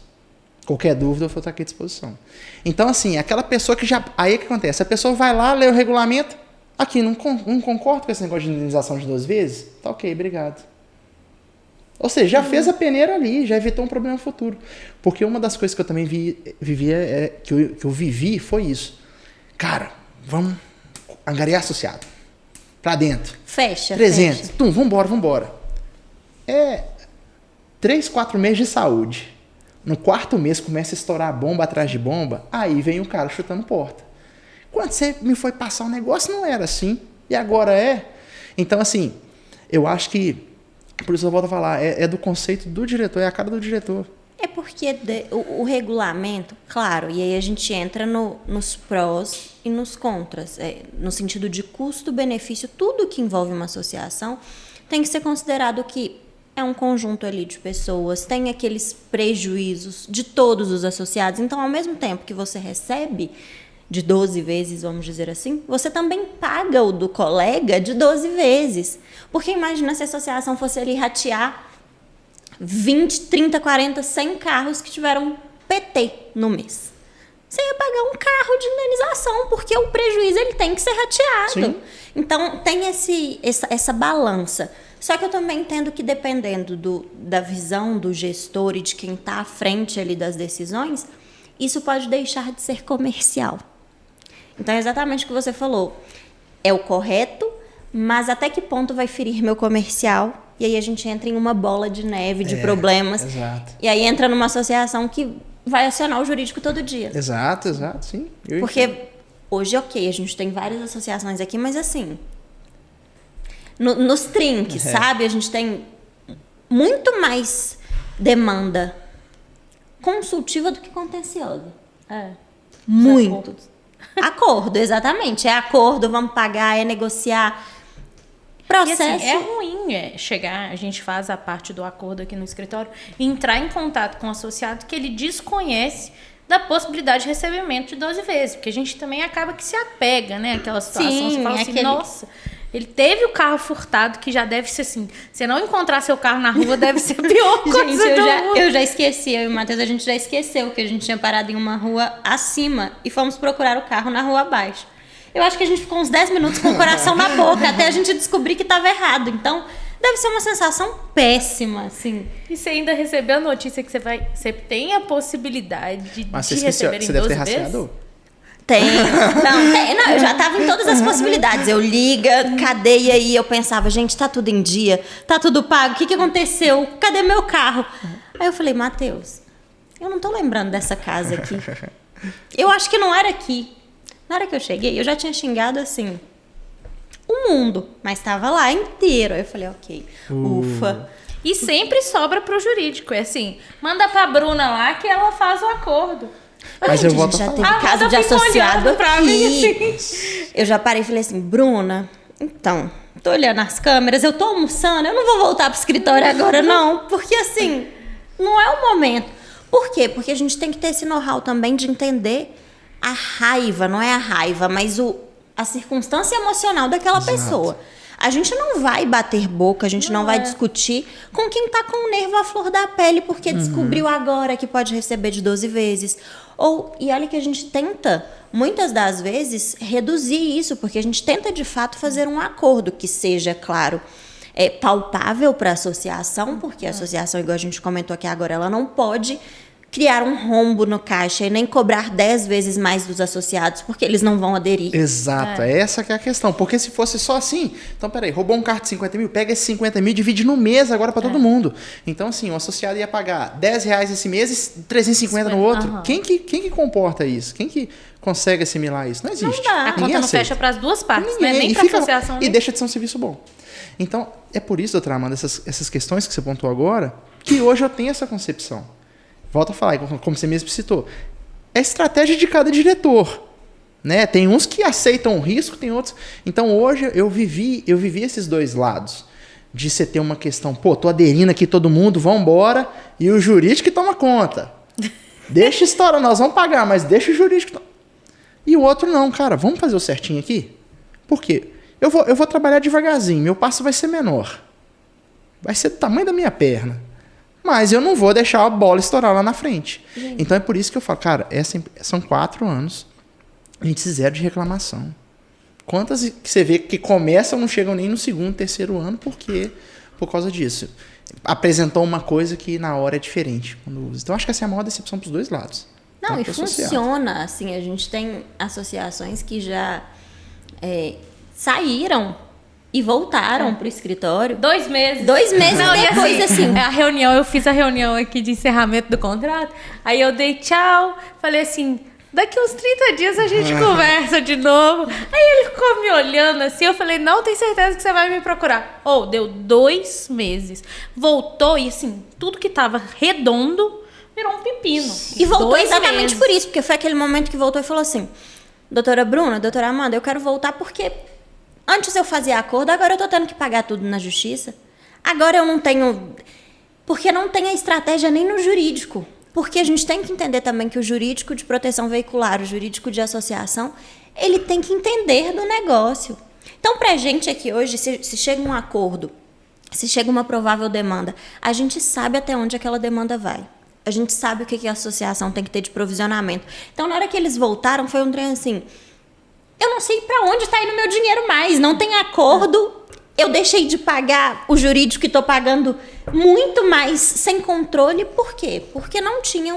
Qualquer dúvida, eu vou estar aqui à disposição. Então, assim, aquela pessoa que já... Aí o que acontece? A pessoa vai lá, lê o regulamento, aqui, não concordo com esse negócio de indenização de 2 vezes? Tá ok, obrigado. Ou seja, já fez a peneira ali, já evitou um problema futuro. Porque uma das coisas que eu também que eu vivi foi isso. Cara, vamos angariar associado. Pra dentro. Fecha. 300. Tum, vambora. 3, 4 meses de saúde. No 4º mês começa a estourar bomba atrás de bomba, aí vem o cara chutando porta. Quando você me foi passar o negócio, não era assim. E agora é. Então, assim, eu acho que, por isso eu volto a falar, é do conceito do diretor, é a cara do diretor. É porque o regulamento, claro, e aí a gente entra nos prós e nos contras. No sentido de custo-benefício, tudo que envolve uma associação tem que ser considerado que é um conjunto ali de pessoas, tem aqueles prejuízos de todos os associados. Então, ao mesmo tempo que você recebe de 12 vezes, vamos dizer assim, você também paga o do colega de 12 vezes. Porque imagina se a associação fosse ali ratear 20, 30, 40, 100 carros que tiveram PT no mês. Você ia pagar um carro de indenização, porque o prejuízo ele tem que ser rateado. Sim. Então, tem essa balança. Só que eu também entendo que, dependendo da visão do gestor e de quem está à frente ali das decisões, isso pode deixar de ser comercial. Então, é exatamente o que você falou. É o correto, mas até que ponto vai ferir meu comercial? E aí a gente entra em uma bola de neve de problemas. Exato. E aí entra numa associação que vai acionar o jurídico todo dia. Exato, sim. Porque hoje, ok, a gente tem várias associações aqui, mas assim... Nos trinques, sabe? A gente tem muito mais demanda consultiva do que contenciosa. Muito. Acordo, exatamente. É acordo, vamos pagar, é negociar. Processo. E assim, é ruim chegar, a gente faz a parte do acordo aqui no escritório, e entrar em contato com o associado que ele desconhece da possibilidade de recebimento de 12 vezes. Porque a gente também acaba que se apega, né? Aquela situação, Sim, você fala assim, nossa... Ele teve o carro furtado, que já deve ser assim. Se não encontrar seu carro na rua, deve ser a pior coisa do mundo. Eu já esqueci, eu e o Matheus, a gente já esqueceu que a gente tinha parado em uma rua acima e fomos procurar o carro na rua abaixo. Eu acho que a gente ficou uns 10 minutos com o coração na boca, até a gente descobrir que estava errado. Então, deve ser uma sensação péssima, assim. E você ainda recebeu a notícia que você tem a possibilidade de Mas receber em 12 vezes? Mas você deve ter rastreador? Não, eu já tava em todas as possibilidades. Eu liga, cadeia, e eu pensava, gente, tá tudo em dia, tá tudo pago, o que aconteceu? Cadê meu carro? Aí eu falei, Matheus, eu não tô lembrando dessa casa aqui. Eu acho que não era aqui. Na hora que eu cheguei, eu já tinha xingado assim o mundo, mas tava lá inteiro. Aí eu falei, ok, ufa. E sempre sobra pro jurídico. É assim, manda pra Bruna lá que ela faz o acordo. Mas eu volto a já falar. teve caso de associado pra mim, aqui. Eu já parei e falei assim, Bruna, então, tô olhando as câmeras, eu tô almoçando, eu não vou voltar pro escritório agora não, porque assim, não é o momento. Por quê? Porque a gente tem que ter esse know-how também de entender a raiva, não é a raiva, mas a circunstância emocional daquela pessoa. A gente não vai bater boca, a gente não vai discutir com quem tá com o nervo à flor da pele porque descobriu agora que pode receber de 12 vezes. E olha que a gente tenta, muitas das vezes, reduzir isso, porque a gente tenta de fato fazer um acordo que seja, claro, palpável para a associação, porque a associação, igual a gente comentou aqui agora, ela não pode criar um rombo no caixa e nem cobrar 10 vezes mais dos associados, porque eles não vão aderir. Exato, essa que é a questão. Porque se fosse só assim, então peraí, roubou um carro de 50 mil, pega esses 50 mil e divide no mês agora para todo mundo. Então assim, o associado ia pagar R$10 esse mês e 350 no outro. Quem que comporta isso? Quem que consegue assimilar isso? Não existe. Não dá. A conta não fecha para as duas partes, né? Nem para a associação. E deixa de ser um serviço bom. Então, é por isso, doutora Amanda, essas questões que você pontuou agora, que hoje eu tenho essa concepção. Volto a falar, como você mesmo citou. É estratégia de cada diretor. Né? Tem uns que aceitam o risco, tem outros. Então hoje eu vivi esses dois lados. De você ter uma questão, tô aderindo aqui todo mundo, vamos embora, e o jurídico que toma conta. Deixa a história, nós vamos pagar, mas deixa o jurídico. E o outro não, cara, vamos fazer o certinho aqui? Por quê? Eu vou trabalhar devagarzinho, meu passo vai ser menor. Vai ser do tamanho da minha perna. Mas eu não vou deixar a bola estourar lá na frente. Então é por isso que eu falo, cara, são 4 anos, índice zero de reclamação. Quantas que você vê que começam não chegam nem no segundo, terceiro ano, por causa disso. Apresentou uma coisa que na hora é diferente. Então acho que essa é a maior decepção para os dois lados. Não, e funciona. Assim, a gente tem associações que já saíram e voltaram pro escritório. 2 meses. 2 meses depois, assim. Eu fiz a reunião aqui de encerramento do contrato, aí eu dei tchau, falei assim, daqui uns 30 dias a gente conversa de novo. Aí ele ficou me olhando assim, eu falei, não, tem certeza que você vai me procurar. Deu 2 meses. Voltou e assim, tudo que tava redondo virou um pepino. E voltou exatamente por isso, porque foi aquele momento que voltou e falou assim, doutora Bruna, doutora Amanda, eu quero voltar porque antes eu fazia acordo, agora eu tô tendo que pagar tudo na justiça. Agora eu não tenho... Porque não tem a estratégia nem no jurídico. Porque a gente tem que entender também que o jurídico de proteção veicular, o jurídico de associação, ele tem que entender do negócio. Então, pra gente aqui hoje, se chega um acordo, se chega uma provável demanda, a gente sabe até onde aquela demanda vai. A gente sabe o que a associação tem que ter de provisionamento. Então, na hora que eles voltaram, foi um trem assim... Eu não sei para onde está indo meu dinheiro mais, não tem acordo, eu deixei de pagar o jurídico e estou pagando muito mais sem controle. Por quê? Porque não tinha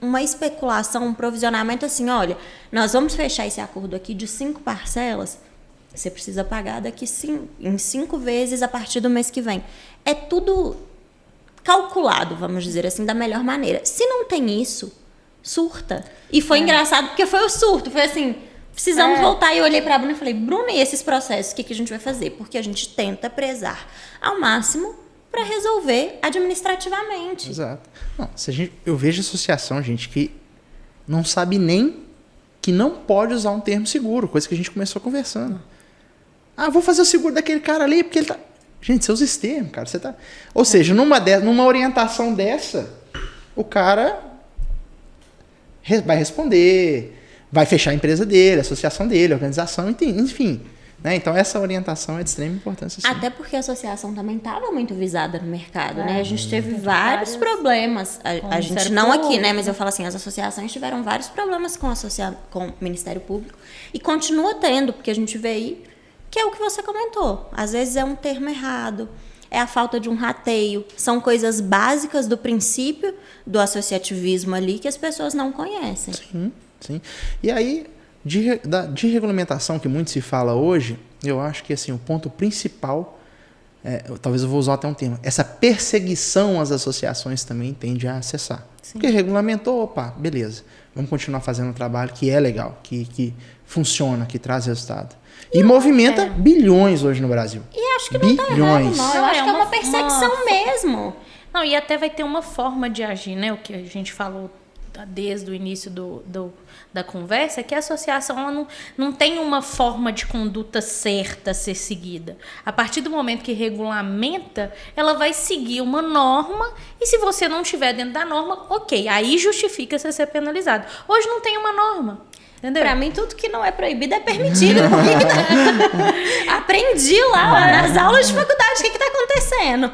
uma especulação, um provisionamento assim, olha, nós vamos fechar esse acordo aqui de 5 parcelas, você precisa pagar daqui em 5 vezes a partir do mês que vem. É tudo calculado, vamos dizer assim, da melhor maneira. Se não tem isso, surta. E foi engraçado porque foi o surto, foi assim... Precisamos voltar. E eu olhei para a Bruna e falei, Bruna, e esses processos, o que a gente vai fazer? Porque a gente tenta prezar ao máximo para resolver administrativamente. Exato. Não, eu vejo associação, gente, que não sabe nem que não pode usar um termo seguro, coisa que a gente começou conversando. Vou fazer o seguro daquele cara ali, porque ele tá... Gente, você usa esse termo, cara. Você tá... Ou seja, numa orientação dessa, o cara vai responder... Vai fechar a empresa dele, a associação dele, a organização, enfim. Né? Então, essa orientação é de extrema importância. Sim. Até porque a associação também estava muito visada no mercado, né? A gente teve vários problemas. A gente não aqui, né? Mas eu falo assim, as associações tiveram vários problemas com o Ministério Público. E continua tendo, porque a gente vê aí que é o que você comentou. Às vezes é um termo errado, é a falta de um rateio. São coisas básicas do princípio do associativismo ali que as pessoas não conhecem. Sim. Sim. E aí, de regulamentação que muito se fala hoje, eu acho que assim, o ponto principal, talvez eu vou usar até um termo, essa perseguição às associações também tende a acessar. Sim. Porque regulamentou, opa, beleza, vamos continuar fazendo um trabalho que é legal, que funciona, que traz resultado. E movimenta bilhões hoje no Brasil. E acho que não tá errado, não. Eu acho que é uma perseguição mesmo. Não, e até vai ter uma forma de agir, né? O que a gente falou desde o início da conversa, é que a associação ela não tem uma forma de conduta certa a ser seguida. A partir do momento que regulamenta, ela vai seguir uma norma, e se você não estiver dentro da norma, ok, aí justifica você ser penalizado. Hoje não tem uma norma. Entendeu? Pra mim, tudo que não é proibido é permitido. Aprendi lá nas aulas de faculdade o que tá acontecendo.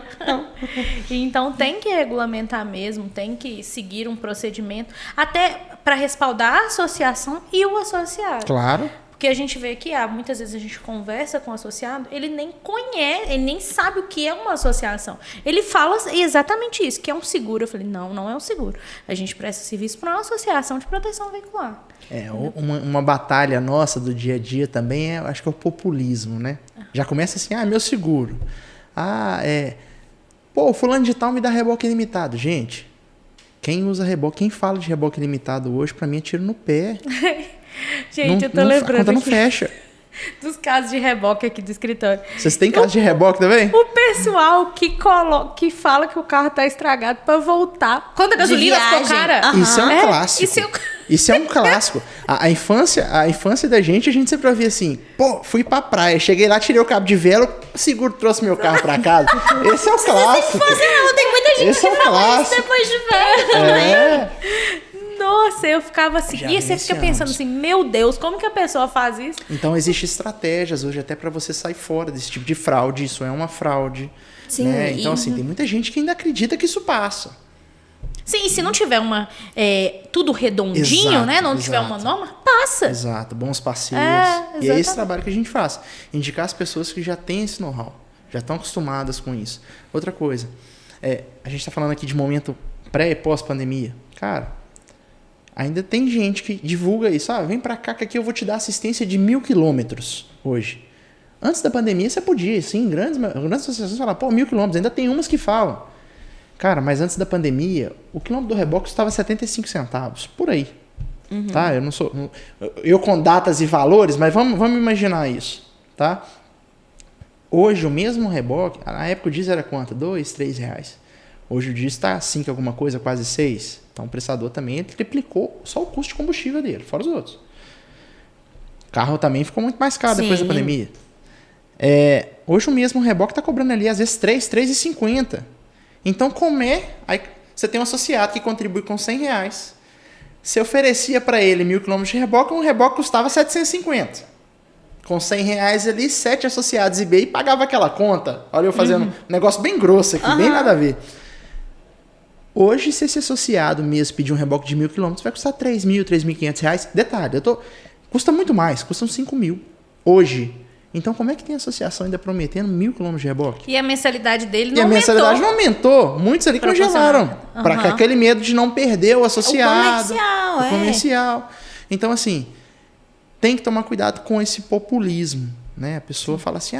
Então tem que regulamentar mesmo, tem que seguir um procedimento, até para respaldar a associação e o associado. Claro. Porque a gente vê que muitas vezes a gente conversa com o associado, ele nem conhece, ele nem sabe o que é uma associação. Ele fala exatamente isso, que é um seguro. Eu falei, não é um seguro. A gente presta serviço para uma associação de proteção veicular. Uma batalha nossa do dia a dia também acho que é o populismo, né? Já começa assim, meu seguro. Pô, fulano de tal me dá reboque ilimitado. Gente, quem usa reboque, quem fala de reboque ilimitado hoje, para mim é tiro no pé. Gente, eu tô lembrando. A conta não fecha. Dos casos de reboque aqui do escritório. Vocês têm casos de reboque também? O pessoal que fala que o carro tá estragado pra voltar. Quando a gasolina ficou cara. Isso é um clássico. Isso é um clássico. A infância da gente, a gente sempre ouvia assim, pô, fui pra praia, cheguei lá, tirei o cabo de vela, o seguro trouxe meu carro pra casa. Esse é o clássico. Tem muita gente que fala isso depois de velho também. Nossa, eu ficava assim. E você fica pensando assim, meu Deus, como que a pessoa faz isso? Então, existem estratégias hoje até para você sair fora desse tipo de fraude. Isso é uma fraude. Sim. Né? Então, assim, tem muita gente que ainda acredita que isso passa. Sim, e se não tiver tudo redondinho, né? Não tiver uma norma, passa. Exato, bons parceiros. E é esse trabalho que a gente faz. Indicar as pessoas que já têm esse know-how, já estão acostumadas com isso. Outra coisa, a gente está falando aqui de momento pré e pós-pandemia. Cara, ainda tem gente que divulga isso. Vem pra cá que aqui eu vou te dar assistência de 1.000 quilômetros hoje. Antes da pandemia você podia, sim, grandes associações falar, 1.000 quilômetros. Ainda tem umas que falam. Cara, mas antes da pandemia, o quilômetro do reboque custava 75 centavos. Por aí. Uhum. Tá? Eu com datas e valores, mas vamos imaginar isso. Tá? Hoje o mesmo reboque, na época o diesel era quanto? 2, 3 reais. Hoje o diesel está 5 alguma coisa, quase 6. Então o prestador também triplicou só o custo de combustível dele, fora os outros. O carro também ficou muito mais caro depois da pandemia. Hoje o mesmo reboque está cobrando ali às vezes 3,50. Então aí você tem um associado que contribui com 100 reais. Você oferecia para ele 1.000 quilômetros de reboque, um reboque custava 750. Com 100 reais ali, 7 associados eBay pagava aquela conta. Olha eu fazendo um negócio bem grosso aqui, bem nada a ver. Hoje, se esse associado mesmo pedir um reboque de 1.000 quilômetros, vai custar 3.000, 3.500 reais. Detalhe, custa muito mais, custa uns 5.000 hoje. Então, como é que tem associação ainda prometendo 1.000 quilômetros de reboque? E a mensalidade dele não aumentou. E a mensalidade não aumentou. Muitos ali congelaram. Para aquele medo de não perder o associado. O comercial. Então, assim, tem que tomar cuidado com esse populismo. Né? A pessoa fala assim,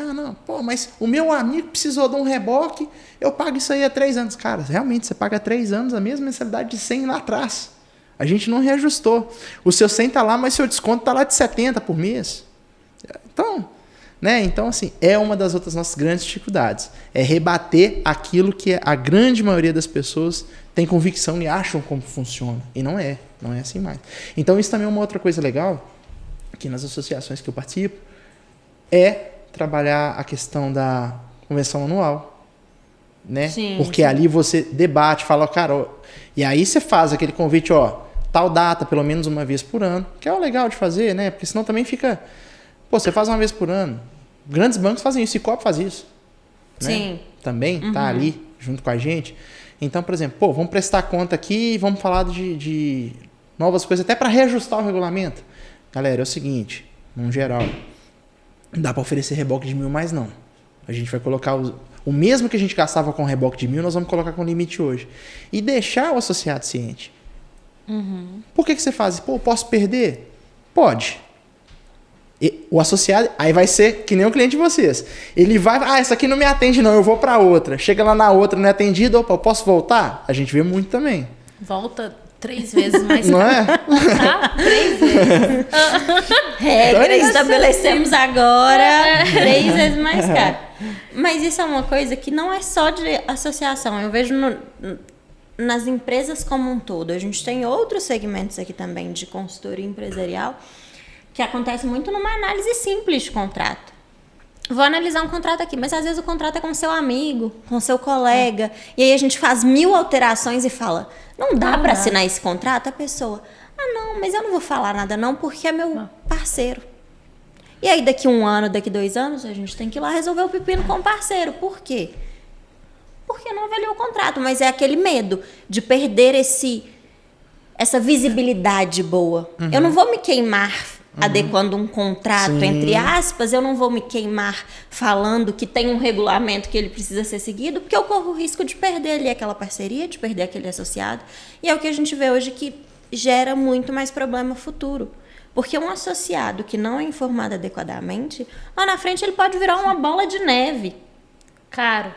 mas o meu amigo precisou de um reboque, eu pago isso aí há 3 anos. Cara, realmente, você paga há 3 anos a mesma mensalidade de 100 lá atrás. A gente não reajustou. O seu 100 está lá, mas seu desconto está lá de 70 por mês. Então, assim, é uma das outras nossas grandes dificuldades. É rebater aquilo que a grande maioria das pessoas tem convicção e acham como funciona. E não é assim mais. Então, isso também é uma outra coisa legal, que nas associações que eu participo, é trabalhar a questão da convenção anual. Né? Sim, porque ali você debate, fala, cara, e aí você faz aquele convite, tal data, pelo menos uma vez por ano, que é o legal de fazer, né? Porque senão também fica... você faz uma vez por ano. Grandes bancos fazem isso, Cicobi faz isso. Né? Sim. Também tá ali, junto com a gente. Então, por exemplo, vamos prestar conta aqui e vamos falar de novas coisas, até para reajustar o regulamento. Galera, é o seguinte, no geral, não dá para oferecer reboque de 1.000 mais não. A gente vai colocar o mesmo que a gente gastava com reboque de 1.000, nós vamos colocar com limite hoje. E deixar o associado ciente. Por que você faz? Pô, posso perder? Pode. E o associado, aí vai ser que nem o cliente de vocês. Ele vai, essa aqui não me atende não, eu vou pra outra. Chega lá na outra, não é atendido, opa, eu posso voltar? A gente vê muito também. Volta 3 vezes mais Não é? Tá? 3 vezes. Regra, estabelecemos agora 3 vezes mais caro. Mas isso é uma coisa que não é só de associação. Eu vejo nas empresas como um todo. A gente tem outros segmentos aqui também de consultoria empresarial que acontece muito numa análise simples de contrato. Vou analisar um contrato aqui, mas às vezes o contrato é com seu amigo, com seu colega, e aí a gente faz 1000 alterações e fala, não dá para assinar esse contrato? A pessoa, não, mas eu não vou falar nada não, porque é meu parceiro. E aí daqui 1 ano, daqui 2 anos, a gente tem que ir lá resolver o pepino com o parceiro. Por quê? Porque não avaliou o contrato, mas é aquele medo de perder essa visibilidade boa. Eu não vou me queimar adequando um contrato, entre aspas, eu não vou me queimar falando que tem um regulamento que ele precisa ser seguido, porque eu corro o risco de perder ali aquela parceria, de perder aquele associado. E é o que a gente vê hoje que gera muito mais problema futuro. Porque um associado que não é informado adequadamente, lá na frente ele pode virar uma bola de neve. Cara.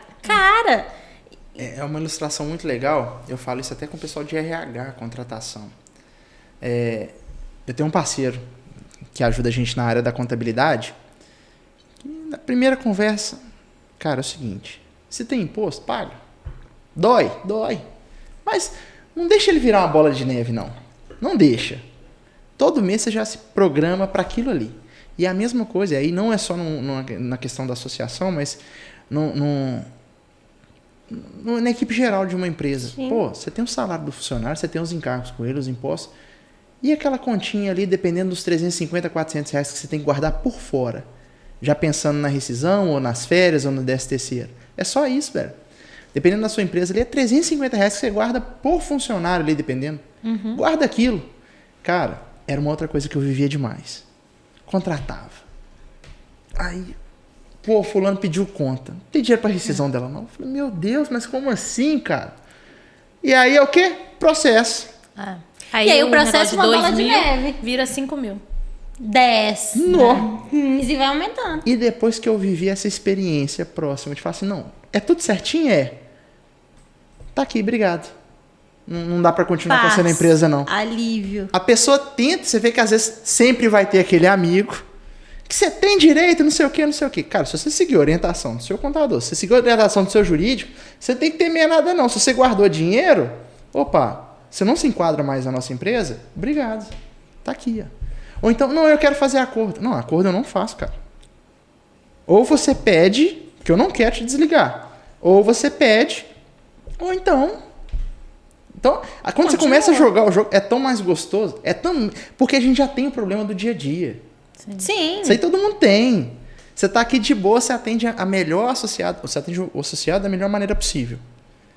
É uma ilustração muito legal. Eu falo isso até com o pessoal de RH, contratação. Eu tenho um parceiro que ajuda a gente na área da contabilidade. E na primeira conversa, cara, é o seguinte: se tem imposto, paga. Dói. Mas não deixa ele virar uma bola de neve, não. Não deixa. Todo mês você já se programa para aquilo ali. E é a mesma coisa, aí não é só na questão da associação, mas na equipe geral de uma empresa. Sim. Pô, você tem o salário do funcionário, você tem os encargos com ele, os impostos, e aquela continha ali, dependendo dos 350, 400 reais que você tem que guardar por fora, já pensando na rescisão, ou nas férias, ou no 13º. É só isso, velho. Dependendo da sua empresa ali, é 350 reais que você guarda por funcionário ali, dependendo. Guarda aquilo. Cara, era uma outra coisa que eu vivia demais. Contratava. Aí, pô, fulano pediu conta. Não tem dinheiro pra rescisão dela, não. Eu falei, meu Deus, mas como assim, cara? E aí é o quê? Processo. E aí o processo uma bola de neve. Vira 5 mil. 10. Né? E vai aumentando. E depois que eu vivi essa experiência próxima, de falar assim, não, é tudo certinho? É. Tá aqui, obrigado. Não dá pra continuar com você na empresa, não. Alívio. A pessoa tenta, você vê que às vezes sempre vai ter aquele amigo que você tem direito, não sei o quê. Cara, se você seguir a orientação do seu contador, se você seguir a orientação do seu jurídico, você tem que temer nada, não. Se você guardou dinheiro, você não se enquadra mais na nossa empresa? Obrigado. Tá aqui, ó. Ou então, não, eu quero fazer acordo. Não, acordo eu não faço, cara. Ou você pede, que eu não quero te desligar. Ou você pede, ou então, quando você começa a jogar o jogo, é tão mais gostoso, porque a gente já tem o problema do dia a dia. Sim. Isso aí todo mundo tem. Você tá aqui de boa, você atende a melhor associado, você atende o associado da melhor maneira possível.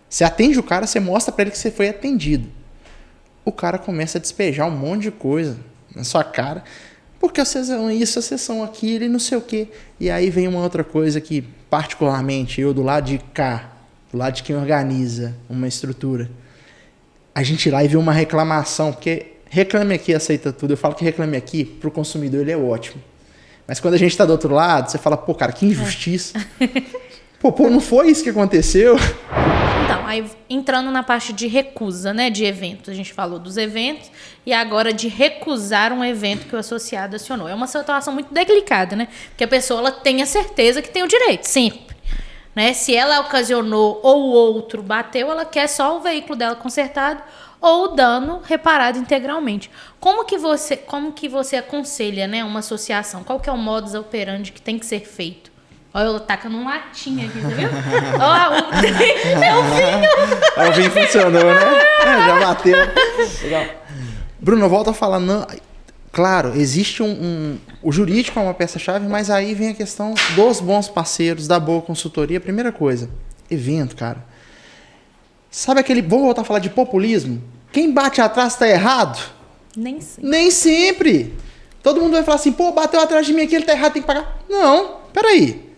Você atende o cara, você mostra pra ele que você foi atendido. O cara começa a despejar um monte de coisa na sua cara, porque vocês são isso, vocês são aquilo e não sei o quê. E aí vem uma outra coisa que, particularmente, eu do lado de cá, do lado de quem organiza uma estrutura, a gente ir lá e vê uma reclamação, porque reclame aqui, aceita tudo. Eu falo que reclame aqui, pro consumidor ele é ótimo. Mas quando a gente tá do outro lado, você fala, pô, cara, que injustiça. Pô, não foi isso que aconteceu? Então, aí entrando na parte de recusa, né, de eventos. A gente falou dos eventos e agora de recusar um evento que o associado acionou. É uma situação muito delicada, né? Porque a pessoa ela tem a certeza que tem o direito, sempre. Né? Se ela ocasionou ou o outro bateu, ela quer só o veículo dela consertado ou o dano reparado integralmente. Como que você aconselha, né, uma associação? Qual que é o modus operandi que tem que ser feito? Olha, eu tacando um latinha aqui, você viu? O vinho funcionou, né? Já bateu. Legal. Bruno, eu volto a falar, não, claro, existe o jurídico é uma peça-chave, mas aí vem a questão dos bons parceiros, da boa consultoria. Primeira coisa, evento, cara. Sabe vamos voltar a falar de populismo? Quem bate atrás tá errado? Nem sempre. Todo mundo vai falar assim, pô, bateu atrás de mim aqui, ele tá errado, tem que pagar. Não, peraí.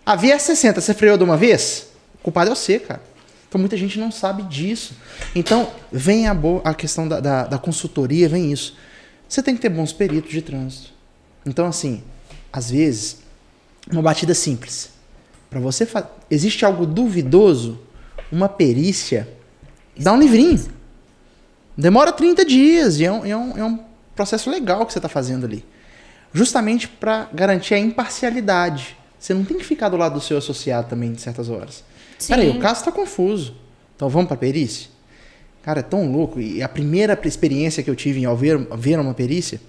A via é 60, você freou de uma vez? O culpado é você, cara. Então, muita gente não sabe disso. Então, vem a questão da consultoria, vem isso. Você tem que ter bons peritos de trânsito. Então, assim, às vezes, uma batida simples. Para você existe algo duvidoso, uma perícia, dá um livrinho. Demora 30 dias e é um processo legal que você está fazendo ali. Justamente para garantir a imparcialidade. Você não tem que ficar do lado do seu associado também em certas horas. Peraí, o caso está confuso. Então vamos para a perícia? Cara, é tão louco. E a primeira experiência que eu tive ao ver uma perícia,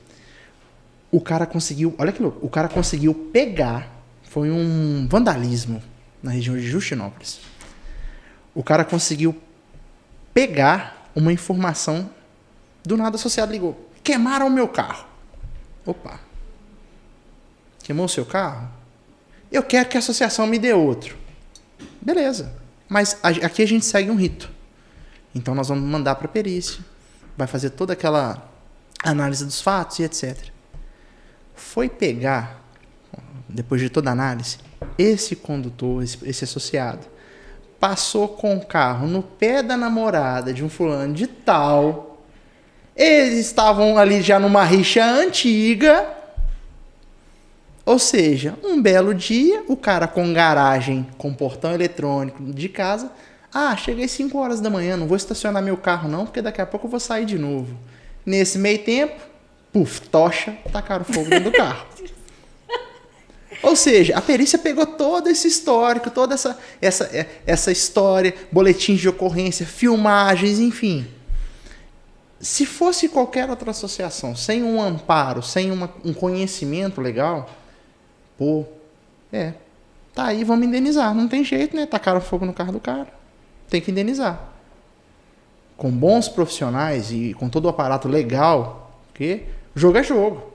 o cara conseguiu... Olha que louco. O cara conseguiu pegar... Foi um vandalismo na região de Justinópolis. O cara conseguiu pegar uma informação, do nada o associado ligou. Queimaram o meu carro. Opa. Queimou o seu carro? Eu quero que a associação me dê outro. Beleza. Mas aqui a gente segue um rito. Então nós vamos mandar para a perícia. Vai fazer toda aquela análise dos fatos e etc. Foi pegar, depois de toda a análise, esse condutor, esse associado, passou com o carro no pé da namorada de um fulano de tal. Eles estavam ali já numa rixa antiga. Ou seja, um belo dia, o cara com garagem, com portão eletrônico de casa. Ah, cheguei 5 horas da manhã, não vou estacionar meu carro não, porque daqui a pouco eu vou sair de novo. Nesse meio tempo, puf, tocha, tacaram fogo dentro do carro. Ou seja, a perícia pegou todo esse histórico, toda essa história, boletins de ocorrência, filmagens, enfim. Se fosse qualquer outra associação, sem um amparo, sem um conhecimento legal, tá aí, vamos indenizar. Não tem jeito, né? Tacaram fogo no carro do cara. Tem que indenizar. Com bons profissionais e com todo o aparato legal, porque jogo é jogo.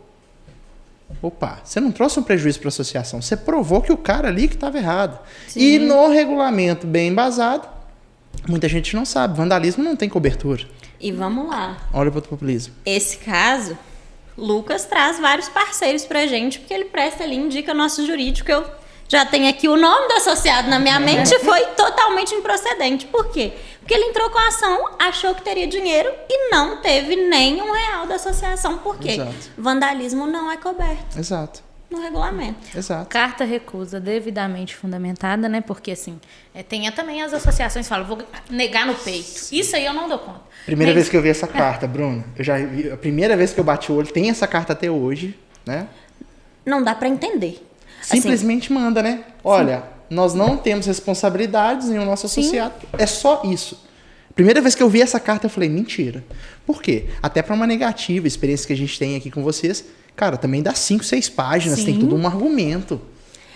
Opa, você não trouxe um prejuízo para a associação, você provou que o cara ali que estava errado. Sim. E no regulamento bem embasado, muita gente não sabe, vandalismo não tem cobertura. E vamos lá. Olha para o populismo. Esse caso, Lucas traz vários parceiros pra gente, porque ele presta ali, indica nosso jurídico. Eu já tenho aqui o nome do associado na minha mente e foi totalmente improcedente. Por quê? Porque ele entrou com a ação, achou que teria dinheiro e não teve nem R$1 da associação. Por quê? Exato. Vandalismo não é coberto. Exato. No regulamento. Exato. Carta recusa devidamente fundamentada, né? Porque, assim, tem também as associações que falam, vou negar no peito. Isso aí eu não dou conta. Primeira vez que eu vi essa carta, Bruno, eu já vi, a primeira vez que eu bati o olho, tem essa carta até hoje, né? Não dá para entender. Simplesmente assim, manda, né? Olha, nós não temos responsabilidades em o nosso associado. É só isso. Primeira vez que eu vi essa carta, eu falei, mentira. Por quê? Até para uma negativa, experiência que a gente tem aqui com vocês, cara, também dá 5, 6 páginas, tem tudo um argumento.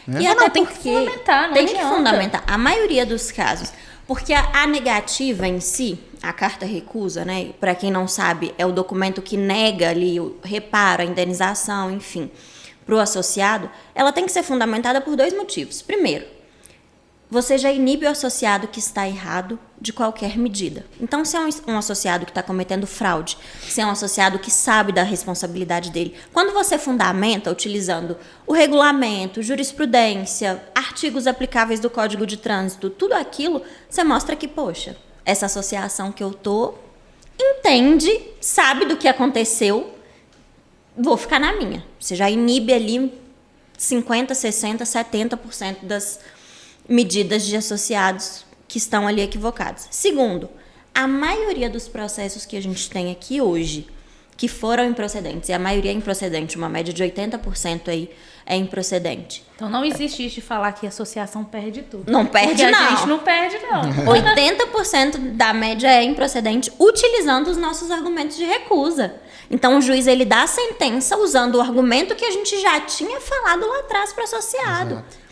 Né? E até tem que fundamentar, não tem adianta. que fundamentar. A maioria dos casos, porque a negativa em si, a carta recusa, né? Para quem não sabe, é o documento que nega ali o reparo, a indenização, enfim, para o associado, ela tem que ser fundamentada por 2 motivos. Primeiro, você já inibe o associado que está errado de qualquer medida. Então, se é um associado que está cometendo fraude, se é um associado que sabe da responsabilidade dele, quando você fundamenta utilizando o regulamento, jurisprudência, artigos aplicáveis do Código de Trânsito, tudo aquilo, você mostra que, poxa, essa associação que eu tô entende, sabe do que aconteceu, vou ficar na minha. Você já inibe ali 50%, 60%, 70% das medidas de associados que estão ali equivocados. Segundo, a maioria dos processos que a gente tem aqui hoje, que foram improcedentes, e a maioria é improcedente, uma média de 80% aí é improcedente. Então não existe isso de falar que a associação perde tudo. Não perde, porque não. A gente não perde, não. 80% da média é improcedente utilizando os nossos argumentos de recusa. Então, o juiz ele dá a sentença usando o argumento que a gente já tinha falado lá atrás para o associado. Exato.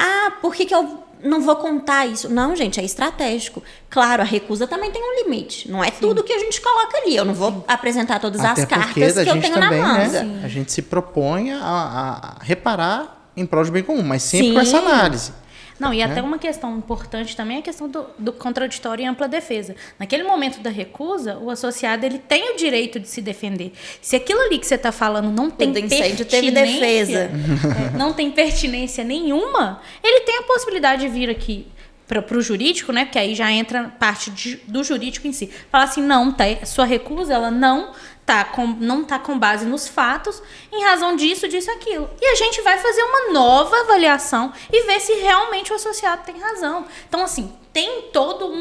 Ah, por que eu não vou contar isso? Não, gente, é estratégico. Claro, a recusa também tem um limite. Não é tudo que a gente coloca ali. Eu não vou apresentar todas as cartas que eu tenho na manga. Né, a gente se propõe a reparar em prol de bem comum, mas sempre com essa análise. Não, e até uma questão importante também é a questão do contraditório e ampla defesa. Naquele momento da recusa, o associado ele tem o direito de se defender. Se aquilo ali que você está falando não tem pertinência, teve defesa. Não tem pertinência nenhuma, ele tem a possibilidade de vir aqui para o jurídico, né? Que aí já entra parte do jurídico em si. Fala assim, não, sua recusa, ela não tá com base nos fatos, em razão disso, disso, aquilo. E a gente vai fazer uma nova avaliação e ver se realmente o associado tem razão. Então, assim, tem todo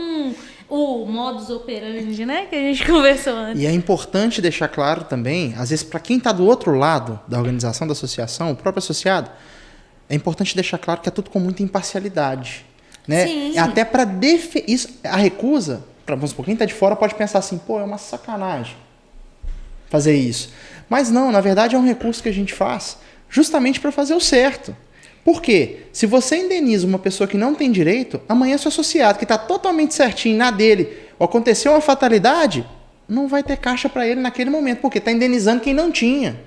o modus operandi, né? Que a gente conversou antes. E é importante deixar claro também, às vezes, para quem está do outro lado da organização, da associação, o próprio associado, é importante deixar claro que é tudo com muita imparcialidade. Né? Sim. Até para a recusa, vamos supor, quem está de fora pode pensar assim, pô, é uma sacanagem fazer isso. Mas não, na verdade é um recurso que a gente faz justamente para fazer o certo. Por quê? Se você indeniza uma pessoa que não tem direito, amanhã seu associado, que está totalmente certinho na dele, ou aconteceu uma fatalidade, não vai ter caixa para ele naquele momento, porque está indenizando quem não tinha.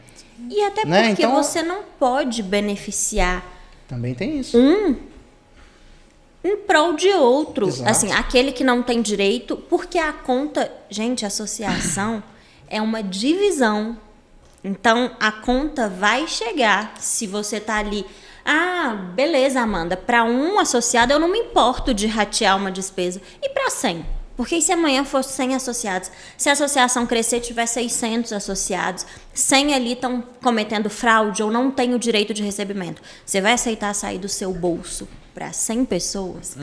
E até né? porque Então, você não pode beneficiar também tem isso. Em prol de outro. Exato. Assim, aquele que não tem direito, porque a conta... Gente, associação é uma divisão. Então, a conta vai chegar se você tá ali... Ah, beleza, Amanda. Para um associado, eu não me importo de ratear uma despesa. E para 100? Porque se amanhã for 100 associados, se a associação crescer, tiver 600 associados, 100 ali estão cometendo fraude ou não têm o direito de recebimento, você vai aceitar sair do seu bolso para 100 pessoas?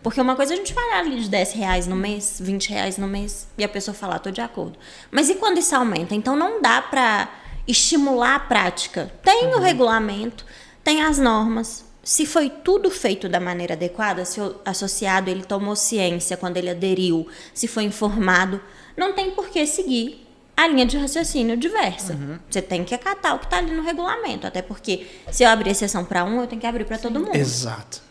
Porque uma coisa a gente falar ali de R$10 no mês, R$20 no mês, e a pessoa falar, tô de acordo. Mas e quando isso aumenta? Então não dá para estimular a prática. Tem o regulamento, tem as normas. Se foi tudo feito da maneira adequada, se o associado ele tomou ciência quando ele aderiu, se foi informado, não tem por que seguir a linha de raciocínio diversa. Você tem que acatar o que está ali no regulamento, até porque se eu abrir exceção para um, eu tenho que abrir para todo mundo. Exato.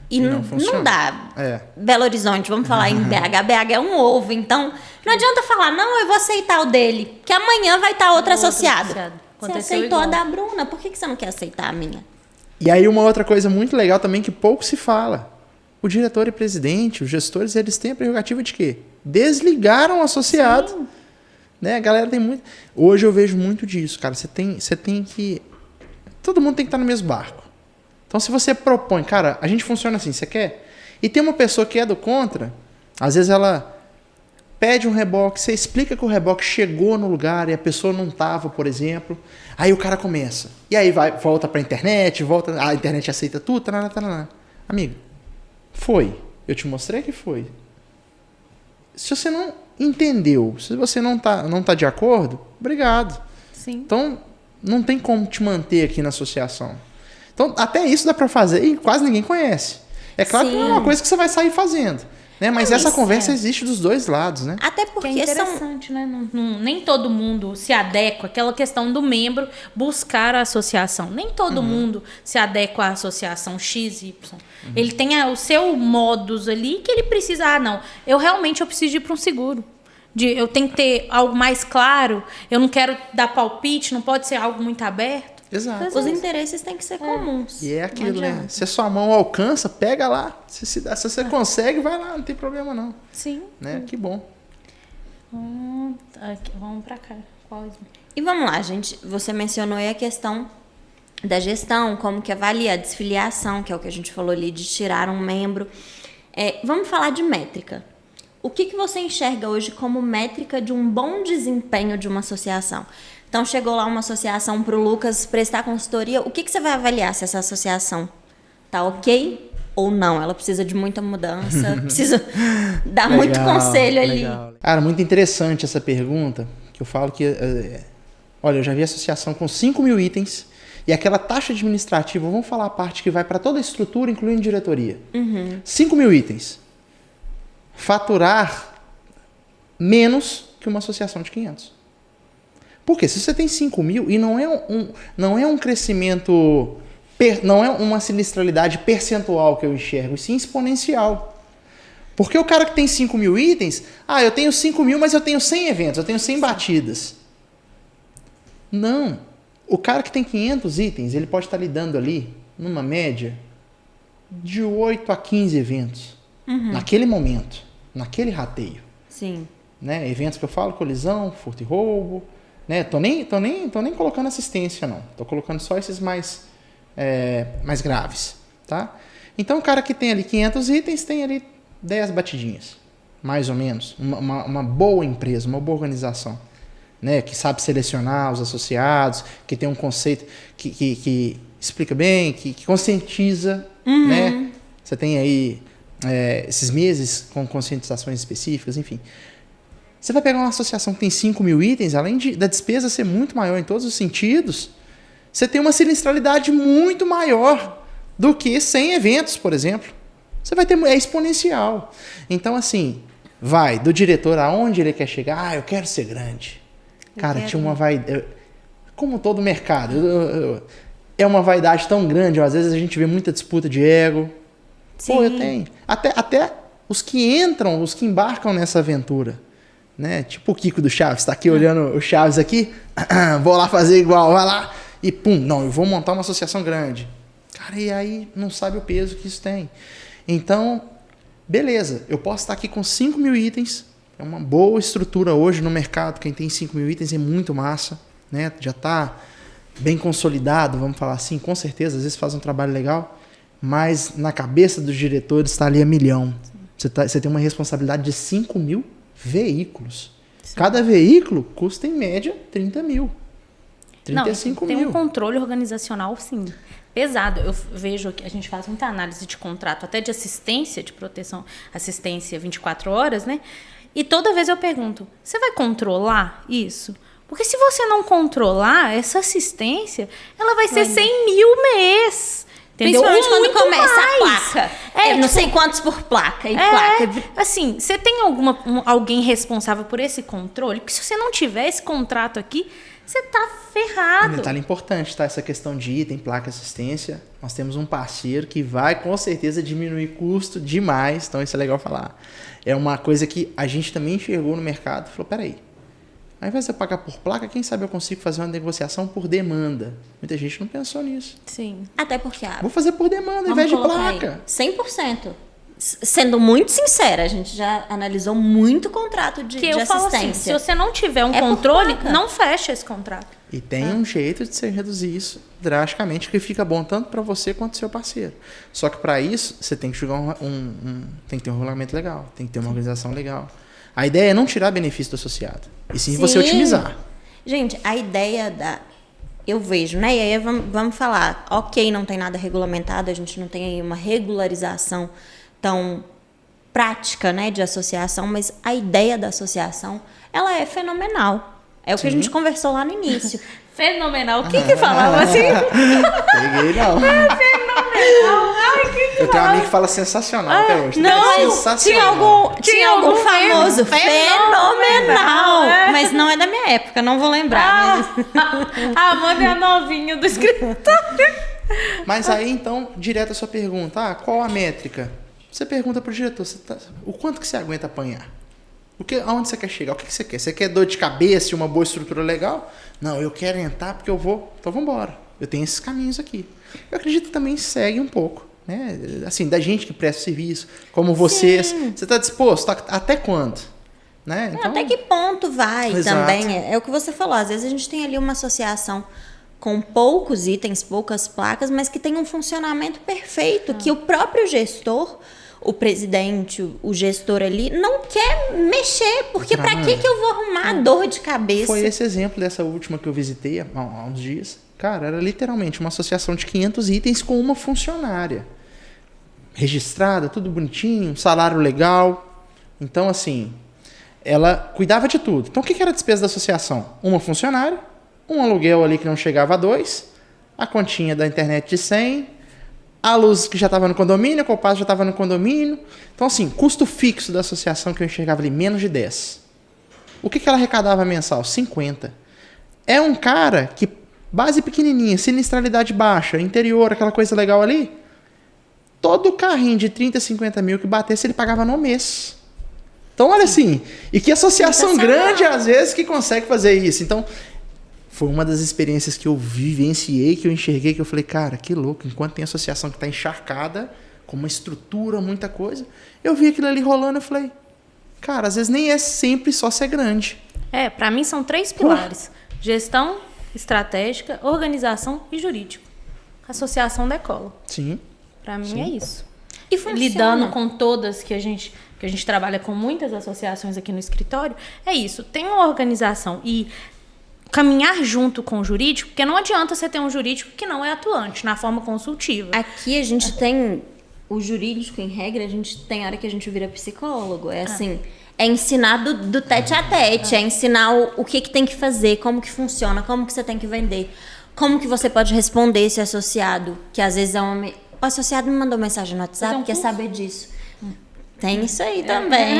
E não dá. Belo Horizonte, vamos falar em BH. BH é um ovo, então não adianta falar, não, eu vou aceitar o dele, que amanhã vai estar outra associada. Você aceitou a da Bruna, por que você não quer aceitar a minha? E aí uma outra coisa muito legal também que pouco se fala. O diretor e presidente, os gestores, eles têm a prerrogativa de quê? Desligar um associado. Né? A galera tem muito... Hoje eu vejo muito disso, cara. Você tem que... Todo mundo tem que estar no mesmo barco. Então se você propõe, cara, a gente funciona assim, você quer? E tem uma pessoa que é do contra, às vezes ela pede um reboque, você explica que o reboque chegou no lugar e a pessoa não estava, por exemplo. Aí o cara começa. E aí volta para a internet, a internet aceita tudo. Tarará. Amigo, foi. Eu te mostrei que foi. Se você não entendeu, se você não tá de acordo, obrigado. Sim. Então, não tem como te manter aqui na associação. Então, até isso dá para fazer e quase ninguém conhece. É claro que não é uma coisa que você vai sair fazendo. Né? Mas essa conversa existe dos dois lados, né? Até porque é interessante, né? Nem todo mundo se adequa àquela questão do membro buscar a associação. Nem todo mundo se adequa à associação XY. Ele tem o seu modus ali que ele precisa. Não, eu preciso de ir para um seguro. Eu tenho que ter algo mais claro. Eu não quero dar palpite, não pode ser algo muito aberto. Exato. Os interesses têm que ser comuns. E é aquilo, né? Se a sua mão alcança, pega lá. Se você consegue, vai lá, não tem problema não. Sim. Né? Que bom. Vamos pra cá. E vamos lá, gente. Você mencionou aí a questão da gestão, como que avalia a desfiliação, que é o que a gente falou ali, de tirar um membro. Vamos falar de métrica. O que você enxerga hoje como métrica de um bom desempenho de uma associação? Então, chegou lá uma associação para o Lucas prestar consultoria. O que você vai avaliar se essa associação tá ok ou não? Ela precisa de muita mudança, precisa dar muito conselho ali. Cara, muito interessante essa pergunta, que eu falo que... olha, eu já vi associação com 5.000 itens e aquela taxa administrativa, vamos falar a parte que vai para toda a estrutura, incluindo diretoria. 5.000 itens. Faturar menos que uma associação de 500. Porque se você tem 5.000 e não é um crescimento, não é uma sinistralidade percentual que eu enxergo, e sim exponencial. Porque o cara que tem 5.000 itens, eu tenho 5.000, mas eu tenho 100 eventos, eu tenho 100 batidas. Não. O cara que tem 500 itens, ele pode estar lidando ali, numa média, de 8 a 15 eventos. Naquele momento, naquele rateio. Sim. Né? Eventos que eu falo, colisão, furto e roubo. Né? Tô nem colocando assistência, não. Tô colocando só esses mais graves. Tá? Então, o cara que tem ali 500 itens tem ali 10 batidinhas, mais ou menos. Uma boa empresa, uma boa organização, né? Que sabe selecionar os associados, que tem um conceito que explica bem, que conscientiza, né? Você tem aí esses meses com conscientizações específicas, enfim. Você vai pegar uma associação que tem 5.000 itens, além da despesa ser muito maior em todos os sentidos, você tem uma sinistralidade muito maior do que 100 eventos, por exemplo. Você vai ter... É exponencial. Então, assim, vai do diretor aonde ele quer chegar. Ah, eu quero ser grande. Cara, tinha uma vaidade... Como todo mercado. É uma vaidade tão grande. Às vezes a gente vê muita disputa de ego. Sim. Pô, eu tenho. Até os que entram, os que embarcam nessa aventura. Né? Tipo o Kiko do Chaves, tá aqui olhando o Chaves aqui, vou lá fazer igual, vai lá, e pum, não, eu vou montar uma associação grande. Cara, e aí não sabe o peso que isso tem. Então, beleza, eu posso estar aqui com 5.000 itens, é uma boa estrutura hoje no mercado, quem tem 5.000 itens é muito massa, né? Já está bem consolidado, vamos falar assim, com certeza, às vezes faz um trabalho legal, mas na cabeça dos diretores está ali a milhão. Você tem uma responsabilidade de 5.000 veículos. Sim. Cada veículo custa em média 30 mil. 35 mil. Tem um controle organizacional, sim, pesado. Eu vejo que a gente faz muita análise de contrato, até de assistência, de proteção, assistência 24 horas, né? E toda vez eu pergunto, você vai controlar isso? Porque se você não controlar essa assistência, ela vai ser 100 mil mês. Entendeu? Principalmente quando começa mais. A placa. Não sei quantos por placa. E placa. Assim, você tem alguém responsável por esse controle? Porque se você não tiver esse contrato aqui, você tá ferrado. Um detalhe importante, tá? Essa questão de item, placa, assistência. Nós temos um parceiro que vai, com certeza, diminuir custo demais. Então, isso é legal falar. É uma coisa que a gente também enxergou no mercado e falou, peraí, ao invés de eu pagar por placa, quem sabe eu consigo fazer uma negociação por demanda. Muita gente não pensou nisso. Sim. Até porque... Vou fazer por demanda ao invés de placa. 100%. Sendo muito sincera, a gente já analisou muito contrato de assistência. Falo assim, se você não tiver um controle, não fecha esse contrato. E tem um jeito de você reduzir isso drasticamente, que fica bom tanto para você quanto para o seu parceiro. Só que para isso, você tem que jogar tem que ter um regulamento legal, tem que ter uma organização legal. A ideia é não tirar benefício do associado, e sim você otimizar. Gente, a ideia eu vejo, né? E aí vamos falar, ok, não tem nada regulamentado, a gente não tem aí uma regularização tão prática, né, de associação, mas a ideia da associação, ela é fenomenal. É o que a gente conversou lá no início. Fenomenal. O que falava assim? Peguei, não. Fenomenal. Ai, eu tenho um amigo que fala sensacional até hoje. Não, tinha algum famoso fenomenal. Mas não é da minha época, não vou lembrar. A Amanda é a novinha do escritório. Mas aí, então, direto a sua pergunta. Qual a métrica? Você pergunta pro diretor, o quanto que você aguenta apanhar? Aonde você quer chegar? O que você quer? Você quer dor de cabeça e uma boa estrutura legal? Não, eu quero entrar porque eu vou. Então vamos embora. Eu tenho esses caminhos aqui. Eu acredito que também segue um pouco, né? Assim, da gente que presta serviço, como vocês. Sim. Você está disposto? Até quando? Né? Então, até que ponto vai exato. Também? É o que você falou. Às vezes a gente tem ali uma associação com poucos itens, poucas placas, mas que tem um funcionamento perfeito, que o próprio gestor, o presidente, o gestor ali, não quer mexer, porque para que eu vou arrumar dor de cabeça? Foi esse exemplo dessa última que eu visitei há uns dias. Cara, era literalmente uma associação de 500 itens com uma funcionária. Registrada, tudo bonitinho, salário legal. Então, assim, ela cuidava de tudo. Então, o que era a despesa da associação? Uma funcionária, um aluguel ali que não chegava a 2, a continha da internet de 100, a luz que já estava no condomínio, a Copasa já estava no condomínio. Então, assim, custo fixo da associação que eu enxergava ali, menos de 10. O que ela arrecadava mensal? 50. É um cara que, base pequenininha, sinistralidade baixa, interior, aquela coisa legal ali, todo carrinho de 30, 50 mil que batesse, ele pagava no mês. Então, olha assim, e que associação grande, às vezes, que consegue fazer isso. Então, foi uma das experiências que eu vivenciei, que eu enxerguei, que eu falei, cara, que louco, enquanto tem associação que está encharcada, com uma estrutura, muita coisa, eu vi aquilo ali rolando, eu falei, cara, às vezes nem é sempre só ser grande. Para mim são 3 pilares, gestão estratégica, organização e jurídico. Associação decola. Sim. Pra mim é isso. E funciona. Lidando com todas que a gente trabalha com muitas associações aqui no escritório, é isso. Tem uma organização e caminhar junto com o jurídico, porque não adianta você ter um jurídico que não é atuante na forma consultiva. Aqui a gente tem o jurídico, em regra, a gente tem hora que a gente vira psicólogo. É assim, é ensinar do tete a tete, é ensinar o que tem que fazer, como que funciona, como que você tem que vender, como que você pode responder esse associado, que às vezes o associado me mandou mensagem no WhatsApp, quer saber disso. Tem isso aí também.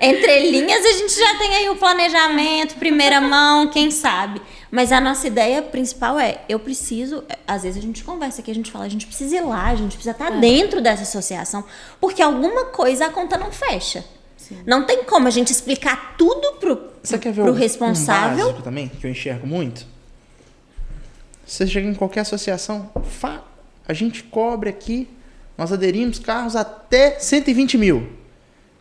Entre linhas, a gente já tem aí o planejamento, primeira mão, quem sabe. Mas a nossa ideia principal eu preciso... Às vezes a gente conversa aqui, a gente fala, a gente precisa ir lá, a gente precisa estar dentro dessa associação, porque alguma coisa a conta não fecha. Sim. Não tem como a gente explicar tudo Você quer ver pro responsável. Um básico também, que eu enxergo muito? Você chega em qualquer associação, a gente cobre aqui... Nós aderimos carros até 120 mil.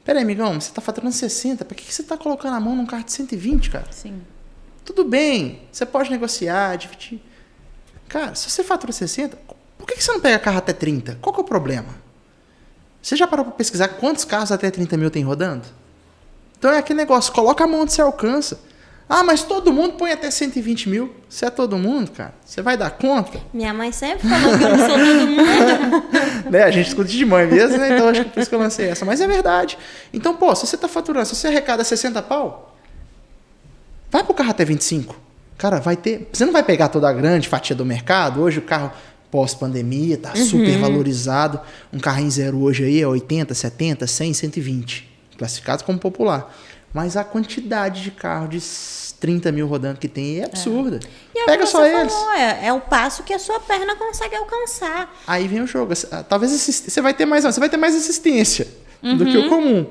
Pera aí, amigão, você está faturando 60. Por que você está colocando a mão num carro de 120, cara? Sim. Tudo bem, você pode negociar, dividir. Cara, se você fatura 60, por que você não pega carro até 30? Qual que é o problema? Você já parou para pesquisar quantos carros até 30 mil tem rodando? Então é aquele negócio, coloca a mão onde você alcança. Ah, mas todo mundo põe até 120 mil. Se é todo mundo, cara, você vai dar conta? Minha mãe sempre falou que eu não sou todo mundo. Né? A gente escuta de mãe mesmo, né? Então acho que por isso que eu lancei essa. Mas é verdade. Então, pô, se você tá faturando, se você arrecada 60 pau, vai pro carro até 25. Cara, vai ter... Você não vai pegar toda a grande fatia do mercado. Hoje o carro pós-pandemia tá super valorizado. Um carrinho zero hoje aí é 80, 70, 100, 120. Classificado como popular. Mas a quantidade de carro de 30 mil rodando que tem é absurda. E pega só eles. Falou, é o passo que a sua perna consegue alcançar. Aí vem o jogo. Talvez você vai ter mais assistência do que o comum.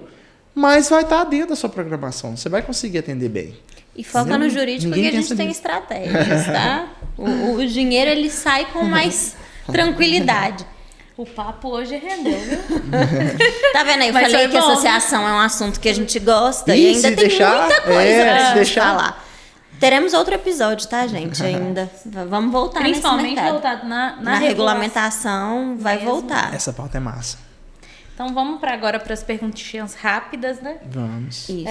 Mas vai estar dentro da sua programação. Você vai conseguir atender bem. E foca no jurídico que a gente tem estratégias, tá? O dinheiro, ele sai com mais tranquilidade. O papo hoje rendeu, viu? Tá vendo aí? Eu Mas falei que bom, associação é um assunto que a gente gosta E e ainda se tem deixar, muita coisa pra gente deixar. falar. Teremos outro episódio, tá, gente? Ainda. Vamos voltar nesse Principalmente mercado. voltado na regulamentação, vai Mesmo. voltar. Essa pauta é massa. Então vamos agora para as perguntinhas rápidas, né? Vamos. Isso.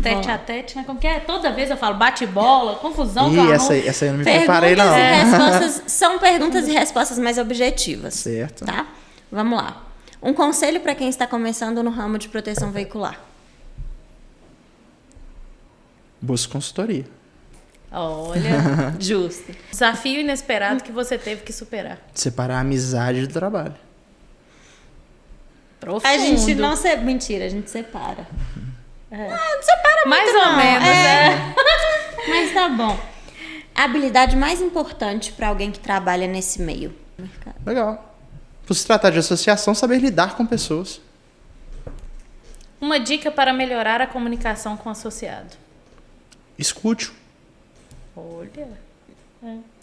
Tete a tete, né? Como que é? Toda vez eu falo bate-bola, confusão. E essa aí eu não me preparei, não. Perguntas e respostas são perguntas e respostas mais objetivas. Certo. Tá? Vamos lá. Um conselho para quem está começando no ramo de proteção veicular. Busca consultoria. Olha, Justo. desafio inesperado que você teve que superar. Separar a amizade do trabalho. Profundo. A gente não separa. Mentira, a gente separa. Não separa mais muito, ou não. menos, Mas tá bom. A habilidade mais importante para alguém que trabalha nesse meio. Legal. Por se tratar de associação, saber lidar com pessoas. Uma dica para melhorar a comunicação com o associado. Escute-o. Olha.